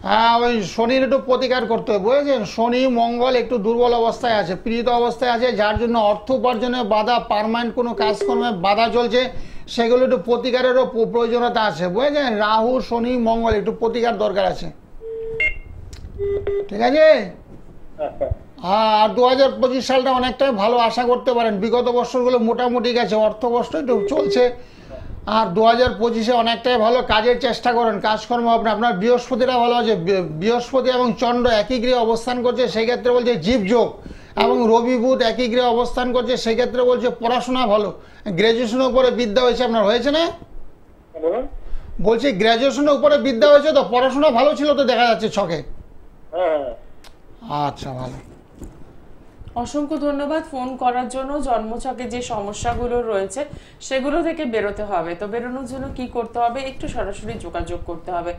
Speaker 2: হ্যাঁ, ওই শনির একটু প্রতিকার করতে হবে, বুঝেছেন? শনি মঙ্গল একটু দুর্বল অবস্থায় আছে, পীড়িত অবস্থায় আছে, যার জন্য অর্থ উপার্জনে বাধা, পার্মানেন্ট কোনো কাজকর্মে বাধা চলছে, সেগুলো একটু প্রতিকারেরও প্রয়োজনীয়তা আছে, বুঝেছেন? রাহু শনি মঙ্গল একটু প্রতিকার দরকার আছে, ঠিক আছে? আর 2025 সালটা অনেকটাই ভালো আশা করতে পারেন। বিগত বছরগুলো মোটামুটি গেছে, অর্থ কষ্ট একটু চলছে। আর 2025-এ অনেকটাই ভালো, কাজের চেষ্টা করেন, কাজকর্ম আপনার বৃহস্পতিটা ভালো আছে। বৃহস্পতি এবং চন্দ্র একই গৃহে অবস্থান করছে, সেই ক্ষেত্রে বলছে জীবযোগ। এবং রবি বুধ একই গৃহে অবস্থান করছে, সেই ক্ষেত্রে বলছে পড়াশোনা ভালো। গ্র্যাজুয়েশনের উপরে বিদ্যা হয়েছে আপনার, হয়েছে না? বলছি গ্র্যাজুয়েশনের উপরে বিদ্যা হয়েছে তো, পড়াশোনা ভালো ছিল তো দেখা যাচ্ছে ছকে। আচ্ছা, ভালো।
Speaker 1: অসংখ্য ধন্যবাদ ফোন করার জন্য। জন্মছকে যে সমস্যাগুলো রয়েছে সেগুলো থেকে বেরোতে হবে, তো বেরোনোর জন্য কি করতে হবে? একটু সরাসরি যোগাযোগ করতে হবে।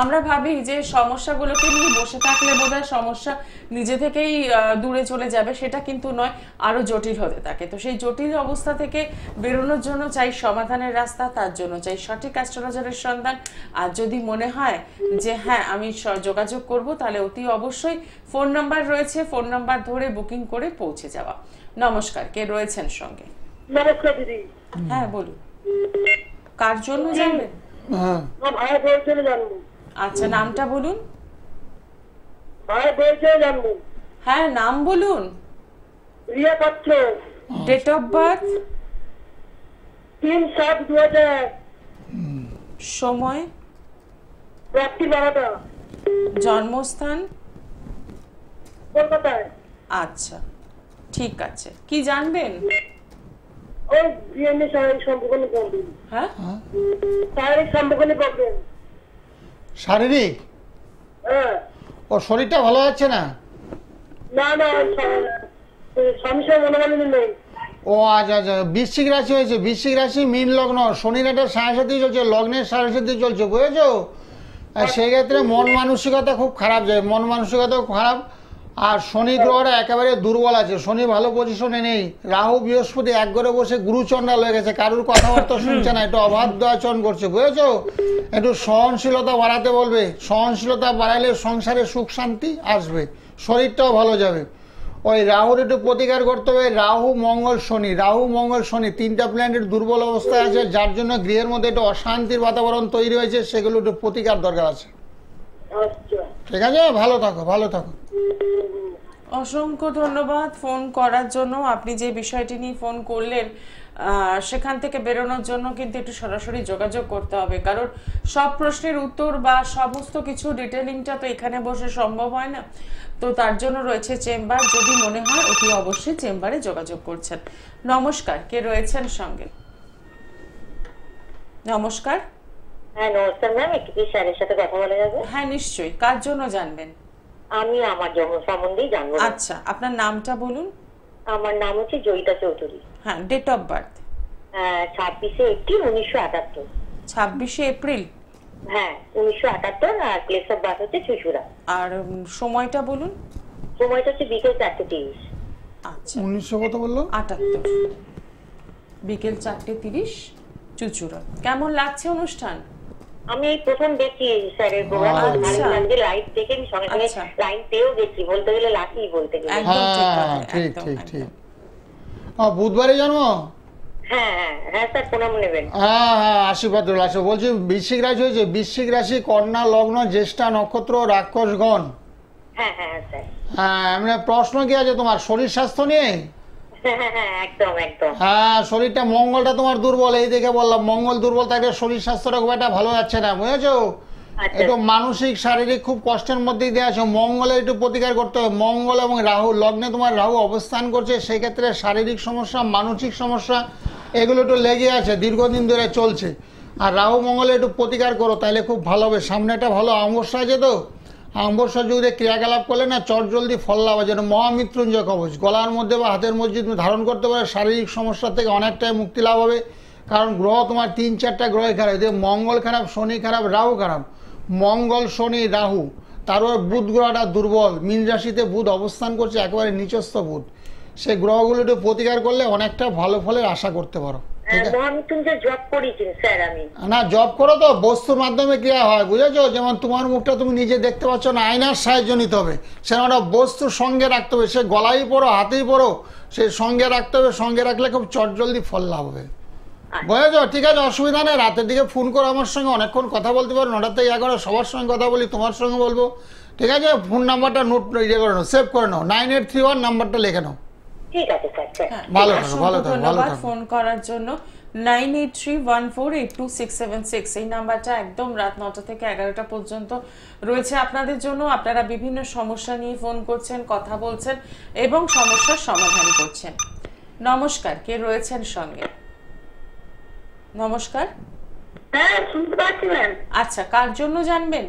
Speaker 1: আমরা ভাবি যে সমস্যাগুলোকে নিয়ে বসে থাকলে বোধহয় সমস্যা নিজে থেকেই দূরে চলে যাবে, সেটা কিন্তু নয়, আরো জটিল হতে থাকে। তো সেই জটিল অবস্থা থেকে বেরোনোর জন্য চাই সমাধানের রাস্তা, তার জন্য চাই সঠিক অ্যাস্ট্রোলজারের সন্ধান। আর যদি মনে হয় যে হ্যাঁ আমি যোগাযোগ করব, তাহলে অতি অবশ্যই ফোন নাম্বার রয়েছে, ফোন নাম্বার ধরে বুকিং করে পৌঁছে যাওয়া। নমস্কার, কে রয়েছেন সঙ্গে?
Speaker 4: নমস্কার দিদি।
Speaker 1: হ্যাঁ বলুন, কার জন্য জানবেন?
Speaker 2: হ্যাঁ,
Speaker 4: ভাইয়ের বউয়ের জন্য জানবো।
Speaker 1: আচ্ছা, নামটা বলুন।
Speaker 4: ভাইয়ের বউয়ের জন্য জানবো।
Speaker 1: হ্যাঁ, নাম বলুন।
Speaker 4: Riya Patra,
Speaker 1: date of birth,
Speaker 4: 3/7/2000,
Speaker 1: সময়,
Speaker 4: রাত্রি 12টা,
Speaker 1: জন্মস্থান।
Speaker 4: কলকাতায়।
Speaker 1: আচ্ছা, ঠিক আছে। কি জানবেন?
Speaker 4: ওই বিএমএ শারীরিক সম্পর্ক নিয়ে প্রবলেম।
Speaker 1: হ্যাঁ,
Speaker 4: শারীরিক সম্পর্ক নিয়ে প্রবলেম।
Speaker 2: শারীরিক?
Speaker 4: হ্যাঁ।
Speaker 2: ও শরীরটা ভালো যাচ্ছে না?
Speaker 4: না না, স্বামী সঙ্গে মনোমালিন্য নেই।
Speaker 2: ও আচ্ছা আচ্ছা, বৃশ্চিক রাশি হয়েছে। বৃশ্চিক রাশি মীন লগ্ন, শনির একটা সাড়ে চলছে, লগ্নের সাড়ে চলছে, বুঝেছো? আর সেই ক্ষেত্রে মন মানসিকতা খুব খারাপ যায়, মন মানসিকতা খারাপ। আর শনি গ্রহটা একেবারে দুর্বল আছে, শনি ভালো পজিশনে নেই। রাহু বৃহস্পতি এক ঘরে বসে গুরুচণ্ডাল হয়ে গেছে, কারুর কথাবার্তা শুনছে না, একটু অবাধ্য আচরণ করছে, বুঝেছো? একটু সহনশীলতা বাড়াতে বলবে, সহনশীলতা বাড়ালে সংসারে সুখ শান্তি আসবে, শরীরটাও ভালো যাবে। ওই রাহুর একটু প্রতিকার করতে হবে। রাহু মঙ্গল শনি, রাহু মঙ্গল শনি তিনটা প্ল্যানেটের দুর্বল অবস্থায় আছে, যার জন্য গৃহের মধ্যে একটু অশান্তির বাতাবরণ তৈরি হয়েছে, সেগুলো একটু প্রতিকার দরকার আছে, ঠিক আছে? ভালো থাকো, ভালো থাকো।
Speaker 1: অসংখ্য ধন্যবাদ ফোন করার জন্য। আপনি যে বিষয়টি নিয়ে ফোন করলেন সেখান থেকে বেরোনোর জন্য কিন্তু একটু সরাসরি যোগাযোগ করতে হবে, কারণ সব প্রশ্নের উত্তর বা সমস্ত কিছু ডিটেলিংটা তো এখানে বসে সম্ভব হয় না। তো তার জন্য রয়েছে চেম্বার, যদি মনে হয় অতি অবশ্যই চেম্বারে যোগাযোগ করছেন। নমস্কার, কে রয়েছেন সঙ্গে? নমস্কার।
Speaker 4: হ্যাঁ নমস্কার ম্যাম, একটু কি স্যারের সাথে কথা বলা যাবে?
Speaker 1: হ্যাঁ নিশ্চয়ই, কার জন্য জানবেন?
Speaker 4: আমি আমার জন্ম সম্বন্ধেই জানবো।
Speaker 1: আচ্ছা, আপনার নামটা বলুন।
Speaker 4: আমার নাম হচ্ছে জয়িতা চৌধুরী।
Speaker 1: হ্যাঁ, date of birth?
Speaker 4: 26 April 1978।
Speaker 1: 26 April?
Speaker 4: হ্যাঁ 1978। আর প্লেস অফ বার্থ হচ্ছে চুচুড়া।
Speaker 1: আর সময়টা বলুন।
Speaker 4: সময়টা হচ্ছে বিকেল 4:30।
Speaker 1: আচ্ছা,
Speaker 2: 1900 কত বললো?
Speaker 1: 78, বিকেল 4:30, চুচুড়া। কেমন লাগছে অনুষ্ঠান?
Speaker 4: আমি এই প্রথম দেখছি স্যারের প্রোগ্রাম,
Speaker 1: আচ্ছা।
Speaker 4: লাইভ দেখে আমি সঙ্গে সঙ্গে
Speaker 1: আচ্ছা।
Speaker 4: লাইন পেয়েও গেছি, বলতে গেলে লাকি বলতে গেলে।
Speaker 1: একদম ঠিক কথা,
Speaker 2: হ্যাঁ ঠিক
Speaker 1: একদম,
Speaker 2: ঠিক
Speaker 1: একদম।
Speaker 2: ঠিক। বুধবারে জন্ম?
Speaker 4: হ্যাঁ হ্যাঁ হ্যাঁ স্যার, প্রণাম নেবেন।
Speaker 2: হ্যাঁ হ্যাঁ, আশীর্বাদ রইল। আচ্ছা বলছি, বৃশ্চিক রাশি হয়েছে, বৃশ্চিক রাশি, কন্যা লগ্ন, জ্যেষ্ঠা নক্ষত্র, রাক্ষসগণ।
Speaker 4: হ্যাঁ হ্যাঁ স্যার।
Speaker 2: হ্যাঁ, এমনি প্রশ্ন কি আছে তোমার শরীর স্বাস্থ্য নিয়ে?
Speaker 4: হ্যাঁ হ্যাঁ হ্যাঁ, একদম একদম।
Speaker 2: হ্যাঁ, শরীরটা, মঙ্গলটা তোমার দুর্বল, এই দেখে বললাম। মঙ্গল দুর্বল থাকলে শরীর স্বাস্থ্যটা খুব একটা ভালো যাচ্ছে না, বুঝেছো?
Speaker 4: আচ্ছা।
Speaker 2: একটু মানসিক শারীরিক খুব কষ্টের মধ্যেই দিয়ে আছে। মঙ্গলে একটু প্রতিকার করতে হবে। মঙ্গল এবং রাহু লগ্নে তোমার রাহু অবস্থান করছে, সেই ক্ষেত্রে শারীরিক সমস্যা, মানসিক সমস্যা এগুলো একটু লেগে আছে, দীর্ঘদিন ধরে চলছে। আর রাহু মঙ্গলে একটু প্রতিকার করো, তাহলে খুব ভালো হবে। সামনে একটা ভালো অমাবস্যা আছে, তো অমাবস্যা যুগে ক্রিয়াকলাপ করলে না চট জলদি ফল লাভ হয়। যেন মহামৃত্যুঞ্জয় কবচ গলার মধ্যে বা হাতের মধ্যে তুমি ধারণ করতে পারো, শারীরিক সমস্যা থেকে অনেকটাই মুক্তি লাভ হবে। কারণ গ্রহ তোমার 3-4টা গ্রহে খারাপ, এদের মঙ্গল খারাপ, শনি খারাপ, রাহু খারাপ। মঙ্গল, শনি, রাহু, তারপর বুধ গ্রহটা দুর্বল, মীন রাশিতে বুধ অবস্থান করছে, একেবারে নিচস্থ বুধ। সেই গ্রহগুলো একটু প্রতিকার করলে অনেকটা ভালো ফলের আশা করতে পারো। ঠিক আছে?
Speaker 4: মহামৃত্যুঞ্জয় জব করেছি স্যার আমি।
Speaker 2: না, জব করো তো বস্তুর মাধ্যমে ক্রিয়া হয়, বুঝেছো? যেমন তোমার মুখটা তুমি নিজে দেখতে পাচ্ছ না, আয়নার সাহায্য নিতে হবে। সেরকম একটা বস্তুর সঙ্গে রাখতে হবে, সে গলায় পড়ো, হাতেই পড়ো, সে সঙ্গে রাখতে হবে। সঙ্গে রাখলে খুব চটজলদি ফল লাভ হবে, বুঝেছো? ঠিক আছে, অসুবিধা নেই। রাতের দিকে ফোন করো আমার সঙ্গে, অনেকক্ষণ কথা বলতে পারো। 9টা থেকে 11 সবার সঙ্গে কথা বলি, তোমার সঙ্গে বলবো। ঠিক আছে, ফোন নাম্বারটা নোট করে নাও, সেভ করে নাও, 9831 নাম্বারটা লিখে নাও।
Speaker 4: ঠিক আছে স্যার।
Speaker 1: হ্যাঁ,
Speaker 2: ভালো থাকো,
Speaker 1: অসংখ্য
Speaker 2: ভালো থাকো, ভালো
Speaker 1: ধন্যবাদ
Speaker 2: থাকো।
Speaker 1: ফোন করার জন্য। 9831482676 এই নাম্বারটা একদম রাত 9টা থেকে 11টা পর্যন্ত রয়েছে আপনাদের জন্য। আপনারা বিভিন্ন সমস্যা নিয়ে ফোন করছেন, কথা বলছেন এবং সমস্যার সমাধান করছেন। নমস্কার, কে রয়েছেন সঙ্গে? নমস্কার।
Speaker 4: হ্যাঁ শুনতে পাচ্ছি ম্যাম।
Speaker 1: আচ্ছা, কার জন্য জানবেন?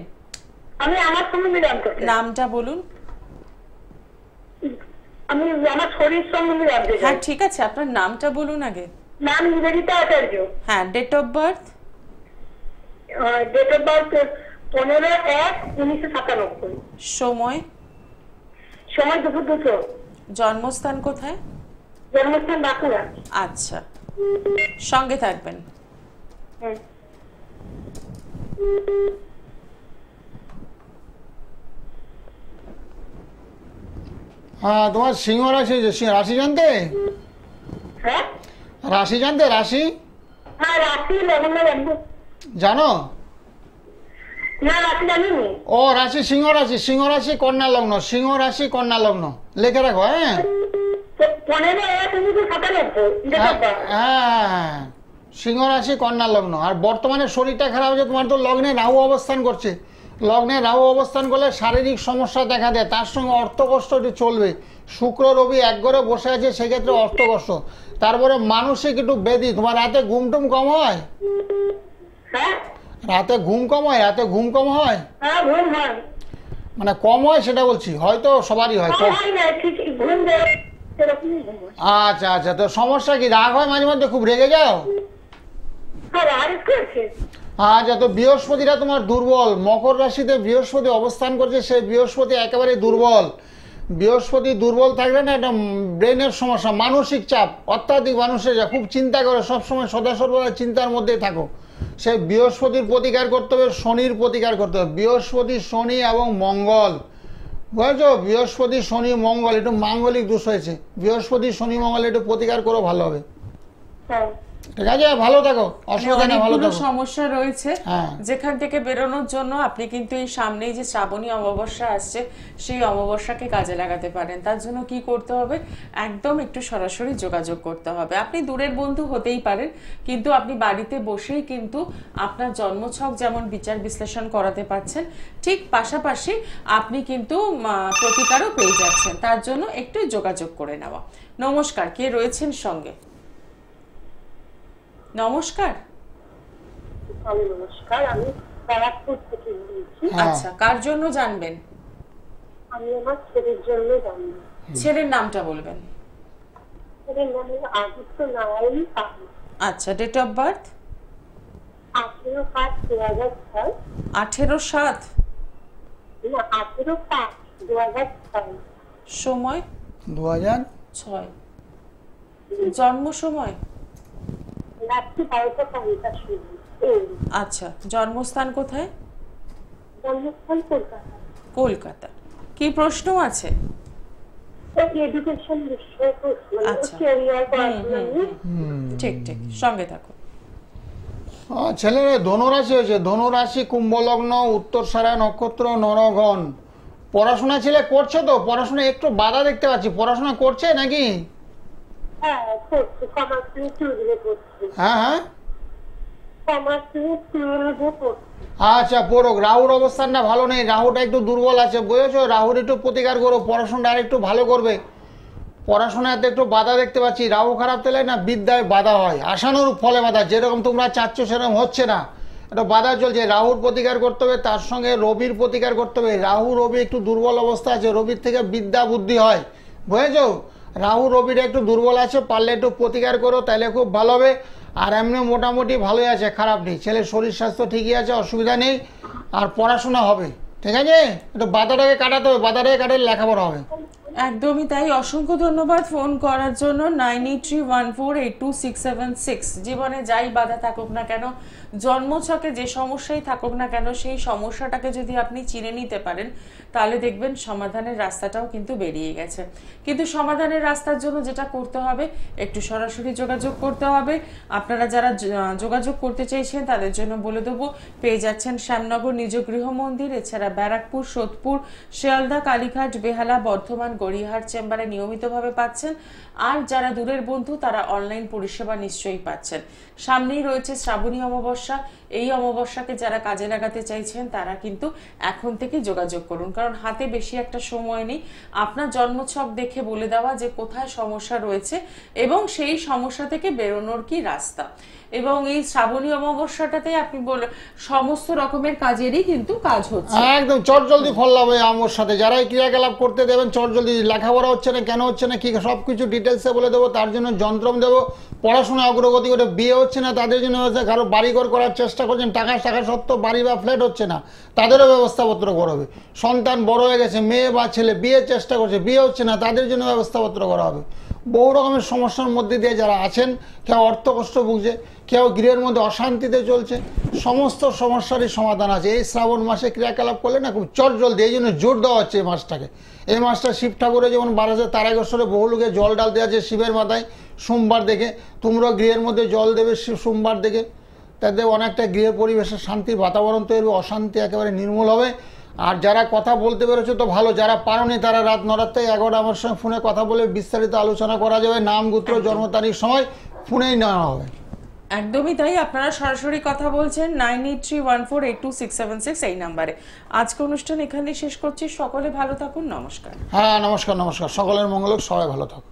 Speaker 4: আমি আমার সম্বন্ধে জানতে চাই।
Speaker 1: নামটা বলুন।
Speaker 4: আমি আমার শরীর সম্বন্ধে জানতে চাই।
Speaker 1: হ্যাঁ ঠিক আছে, আপনার নামটা বলুন আগে।
Speaker 4: নাম নিবেদিতা আচার্য।
Speaker 1: হ্যাঁ, date of birth?
Speaker 4: Date of birth 15/1/1997।
Speaker 1: সময়?
Speaker 4: সময় দুপুর 2টো।
Speaker 1: জন্মস্থান কোথায়?
Speaker 4: জন্মস্থান বাঁকুড়া।
Speaker 1: আচ্ছা, সঙ্গে থাকবেন।
Speaker 4: হুম।
Speaker 2: হ্যাঁ, তোমার সিংহ রাশি, রাশি জানতে?
Speaker 4: হ্যাঁ
Speaker 2: রাশি জানতে? রাশি
Speaker 4: হ্যাঁ, রাশি লগ্ন জানবো।
Speaker 2: জানো?
Speaker 4: না রাশি জানিনি।
Speaker 2: ও, রাশি সিংহ রাশি, সিংহ রাশি কন্যা লগ্ন, সিংহ রাশি কন্যা লগ্ন লিখে রাখো। হ্যাঁ
Speaker 4: 15/1/1997। Date of birth.
Speaker 2: হ্যাঁ, সিংহ রাশি কন্যা লগ্ন। আর বর্তমানে শরীরটা খারাপ হচ্ছে তোমার, তো লগ্নে রাহু অবস্থান করছে। লগ্নে রাহু অবস্থান করলে শারীরিক সমস্যা দেখা দেয়, তার সঙ্গে অর্থকষ্ট একটু চলবে। শুক্র রবি এক ঘরে বসে আছে, সেক্ষেত্রে অর্থকষ্ট। তারপরে মানসিক একটু বেদি। তোমার রাতে ঘুমটুম কম হয়?
Speaker 4: হ্যাঁ
Speaker 2: রাতে ঘুম কম হয়? রাতে ঘুম কম হয়
Speaker 4: হ্যাঁ, ঘুম হয়।
Speaker 2: মানে কম হয় সেটা বলছি, হয়তো সবারই হয়।
Speaker 4: হয় না, ঠিক ঘুম দেয় সেরকমই ঘুম হয়।
Speaker 2: আচ্ছা আচ্ছা, তো সমস্যা কি? রাগ হয় মাঝে মধ্যে? খুব রেগে যাও?
Speaker 4: হ্যাঁ রাগ করছে।
Speaker 2: আচ্ছা, তো বৃহস্পতিটা তোমার দুর্বল। মকর রাশিতে বৃহস্পতি অবস্থান করছে, সেই বৃহস্পতি একেবারে দুর্বল। বৃহস্পতি দুর্বল থাকলে না একটা ব্রেনের সমস্যা, মানসিক চাপ, অত্যাধিক মানুষের যা খুব চিন্তা করে, সবসময় সদাসর্বদা চিন্তার মধ্যেই থাকো। সেই বৃহস্পতির প্রতিকার করতে হবে, শনির প্রতিকার করতে হবে। বৃহস্পতি, শনি এবং মঙ্গল, বুঝেছো? বৃহস্পতি, শনি, মঙ্গল একটু মাঙ্গলিক দোষ হয়েছে। বৃহস্পতি, শনি, মঙ্গল একটু প্রতিকার করো, ভালো হবে।
Speaker 4: হ্যাঁ
Speaker 2: ঠিক আছে, ভালো থাকো, অসুবিধা নেই, ভালো
Speaker 1: অনেকগুলো
Speaker 2: থাকো।
Speaker 1: সমস্যা রয়েছে,
Speaker 2: হ্যাঁ।
Speaker 1: যেখান থেকে বেরোনোর জন্য আপনি কিন্তু এই সামনেই যে শ্রাবণী অমাবস্যা আসছে, সেই অমাবস্যাকে কাজে লাগাতে পারেন। তার জন্য কি করতে হবে? একদম একটু সরাসরি যোগাযোগ করতে হবে। আপনি দূরের বন্ধু হতেই পারেন, কিন্তু আপনি বাড়িতে বসেই কিন্তু আপনার জন্মছক যেমন বিচার বিশ্লেষণ করাতে পারছেন, ঠিক পাশাপাশি আপনি কিন্তু প্রতিকারও পেয়ে যাচ্ছেন। তার জন্য একটু যোগাযোগ করে নেওয়া। নমস্কার, কে রয়েছেন সঙ্গে? নমস্কার।
Speaker 4: ভালো নমস্কার। আমি ব্যারাকপুর থেকে বলছি।
Speaker 2: হ্যাঁ।
Speaker 1: আচ্ছা, কার জন্য জানবেন?
Speaker 4: আমি আমার ছেলের জন্য জানি।
Speaker 1: ছেলের নামটা বলবেন।
Speaker 4: ছেলের নাম হলো আদিত্য নারায়ণ পাল।
Speaker 1: আচ্ছা, ডেট অফ বার্থ?
Speaker 4: 18/5/2006।
Speaker 1: 18/7।
Speaker 4: না, 18/5/2006।
Speaker 1: সময়?
Speaker 2: 2006।
Speaker 1: জন্ম সময়?
Speaker 4: রাত্রি 12:50।
Speaker 1: আচ্ছা, জন্মস্থান কোথায়?
Speaker 4: জন্মস্থান কলকাতা।
Speaker 1: কলকাতা। কি প্রশ্ন আছে?
Speaker 4: এডুকেশন বিষয়ে প্রশ্ন,
Speaker 1: আচ্ছা।
Speaker 4: ক্যারিয়ার পড়াশোনা নিয়ে।
Speaker 1: ঠিক ঠিক, সঙ্গে থাকুন।
Speaker 2: ছেলের ধনুরাশি হয়েছে, ধনুরাশি, কুম্ভ লগ্ন, উত্তরসারা নক্ষত্র, নরগণ। পড়াশোনা ছেলে করছে তো? পড়াশোনা একটু বাধা দেখতে পাচ্ছি। পড়াশোনা করছে নাকি?
Speaker 4: হ্যাঁ, করছি। কমার্স নিয়ে 12 পড়ছি।
Speaker 2: হ্যাঁ হ্যাঁ,
Speaker 4: কমার্স নিয়ে 12 পড়ছি।
Speaker 2: আচ্ছা পড়ুক। রাহুর অবস্থানটা ভালো নেই, রাহুটা একটু দুর্বল আছে, বুঝেছো? রাহুর একটু প্রতিকার করো, পড়াশোনাটা আর একটু ভালো করবে। পড়াশোনাতে একটু বাধা দেখতে পাচ্ছি। রাহু খারাপ পেলে না বিদ্যায় বাধা হয়, আশানুরূপ ফলে বাধা, যেরকম তোমরা চাচ্ছ সেরকম হচ্ছে না, একটা বাধা চলছে। রাহুর প্রতিকার করতে হবে, তার সঙ্গে রবির প্রতিকার করতে হবে। রাহু রবি একটু দুর্বল অবস্থা আছে, রবির থেকে বিদ্যা বুদ্ধি হয়, বুঝেছো? রাহু রবিটা একটু দুর্বল আছে, পারলে একটু প্রতিকার করো, তাহলে খুব ভালো হবে। আর এমনি মোটামুটি ভালোই আছে, খারাপ নেই। ছেলের শরীর স্বাস্থ্য ঠিকই আছে, অসুবিধা নেই। আর পড়াশোনা হবে, ঠিক আছে? একটু বাধাটাকে কাটাতে হবে, বাধাটাকে কাটালে লেখাপড়া হবে।
Speaker 1: একদমই তাই। অসংখ্য ধন্যবাদ ফোন করার জন্য। 9831482676। জীবনে যাই বাধা থাকুক না কেন, জন্মছকে যে সমস্যাই থাকুক না কেন, সেই সমস্যাটাকে যদি আপনি চিনে নিতে পারেন, তাহলে দেখবেন সমাধানের রাস্তাটাও কিন্তু বেরিয়ে গেছে। কিন্তু সমাধানের রাস্তার জন্য যেটা করতে হবে, একটু সরাসরি যোগাযোগ করতে হবে। আপনারা যারা যোগাযোগ করতে চাইছেন তাদের জন্য বলে দেবো, পেয়ে যাচ্ছেন শ্যামনগর নিজ গৃহ মন্দির, এছাড়া ব্যারাকপুর, সোদপুর, শিয়ালদা, কালীঘাট, বেহালা, বর্ধমান, গড়িয়াহাট চেম্বারে নিয়মিতভাবে পাচ্ছেন। আর যারা দূরের বন্ধু তারা অনলাইন পরিষেবা নিশ্চয়ই পাচ্ছেন। সামনেই রয়েছে শ্রাবণী অমাবস্যা। এই অমাবস্যাকে যারা কাজে লাগাতে চাইছেন তারা কিন্তু এখন থেকে যোগাযোগ করুন, কারণ হাতে বেশি একটা সময় নেই। আপনার জন্মছক দেখে বলে দেওয়া যে কোথায় সমস্যা রয়েছে এবং সেই সমস্যা থেকে বেরোনোর কি রাস্তা। এবং এই শ্রাবণী অমাবস্যাটাতে আপনি সমস্ত রকমের কাজেরই কিন্তু কাজ হচ্ছে।
Speaker 2: একদম চটজলদি ফল লাভ হয় আমার সাথে। যারা এই ক্রিয়াকলাপ করতে দেবেন চটজলদি, লেখাপড়া হচ্ছে না কেন হচ্ছে না কি সব কিছু ডিটেলসে বলে দেবো। তার জন্য যন্ত্রম দেবো। পড়াশোনা অগ্রগতি করে বিয়ে হচ্ছে না তাদের জন্য হচ্ছে, কারো বাড়িঘর করার চেষ্টা করছেন, টাকা সত্ত্বেও বাড়ি বা ফ্ল্যাট হচ্ছে না, তাদেরও ব্যবস্থাপত্র করা হবে। সন্তান বড় হয়ে গেছে, মেয়ে বা ছেলে বিয়ের চেষ্টা করছে, বিয়ে হচ্ছে না, তাদের জন্য ব্যবস্থাপত্র করা হবে। বহু রকমের সমস্যার মধ্যে দিয়ে যারা আছেন, কেউ অর্থ কষ্ট ভুগছে, কেউ গৃহের মধ্যে অশান্তিতে চলছে, সমস্ত সমস্যারই সমাধান আছে। এই শ্রাবণ মাসে ক্রিয়াকলাপ করলে না খুব চটজলদি, এই জন্য জোর দেওয়া হচ্ছে এই মাসটাকে। এই মাসটা শিব ঠাকুরে যেমন 12 তারাগেশ্বরে বহু লোকে জল ডালতে আছে শিবের মাথায় সোমবার দেখে, তোমরাও গৃহের মধ্যে জল দেবে সোমবার দেখে, তাতে অনেকটা গৃহের পরিবেশের শান্তির বাতাবরণ তৈরি হবে, অশান্তি একেবারে নির্মূল হবে। আর যারা কথা বলতে পেরেছো তো ভালো, যারা পারোনি তারা রাত 9টা থেকে 11টা আমার সঙ্গে ফোনে কথা বলে বিস্তারিত আলোচনা করা যাবে। নাম, গোত্র, জন্ম তারিখ, সময় ফোনেই নেওয়া হবে।
Speaker 1: একদমই তাই। আপনারা সরাসরি কথা বলছেন 9831482676 এই নাম্বারে। আজকে অনুষ্ঠান এখানেই শেষ করছি। সকলে ভালো থাকুন। নমস্কার।
Speaker 2: হ্যাঁ নমস্কার, নমস্কার। সকলের মঙ্গল হোক, সবাই ভালো থাকুন।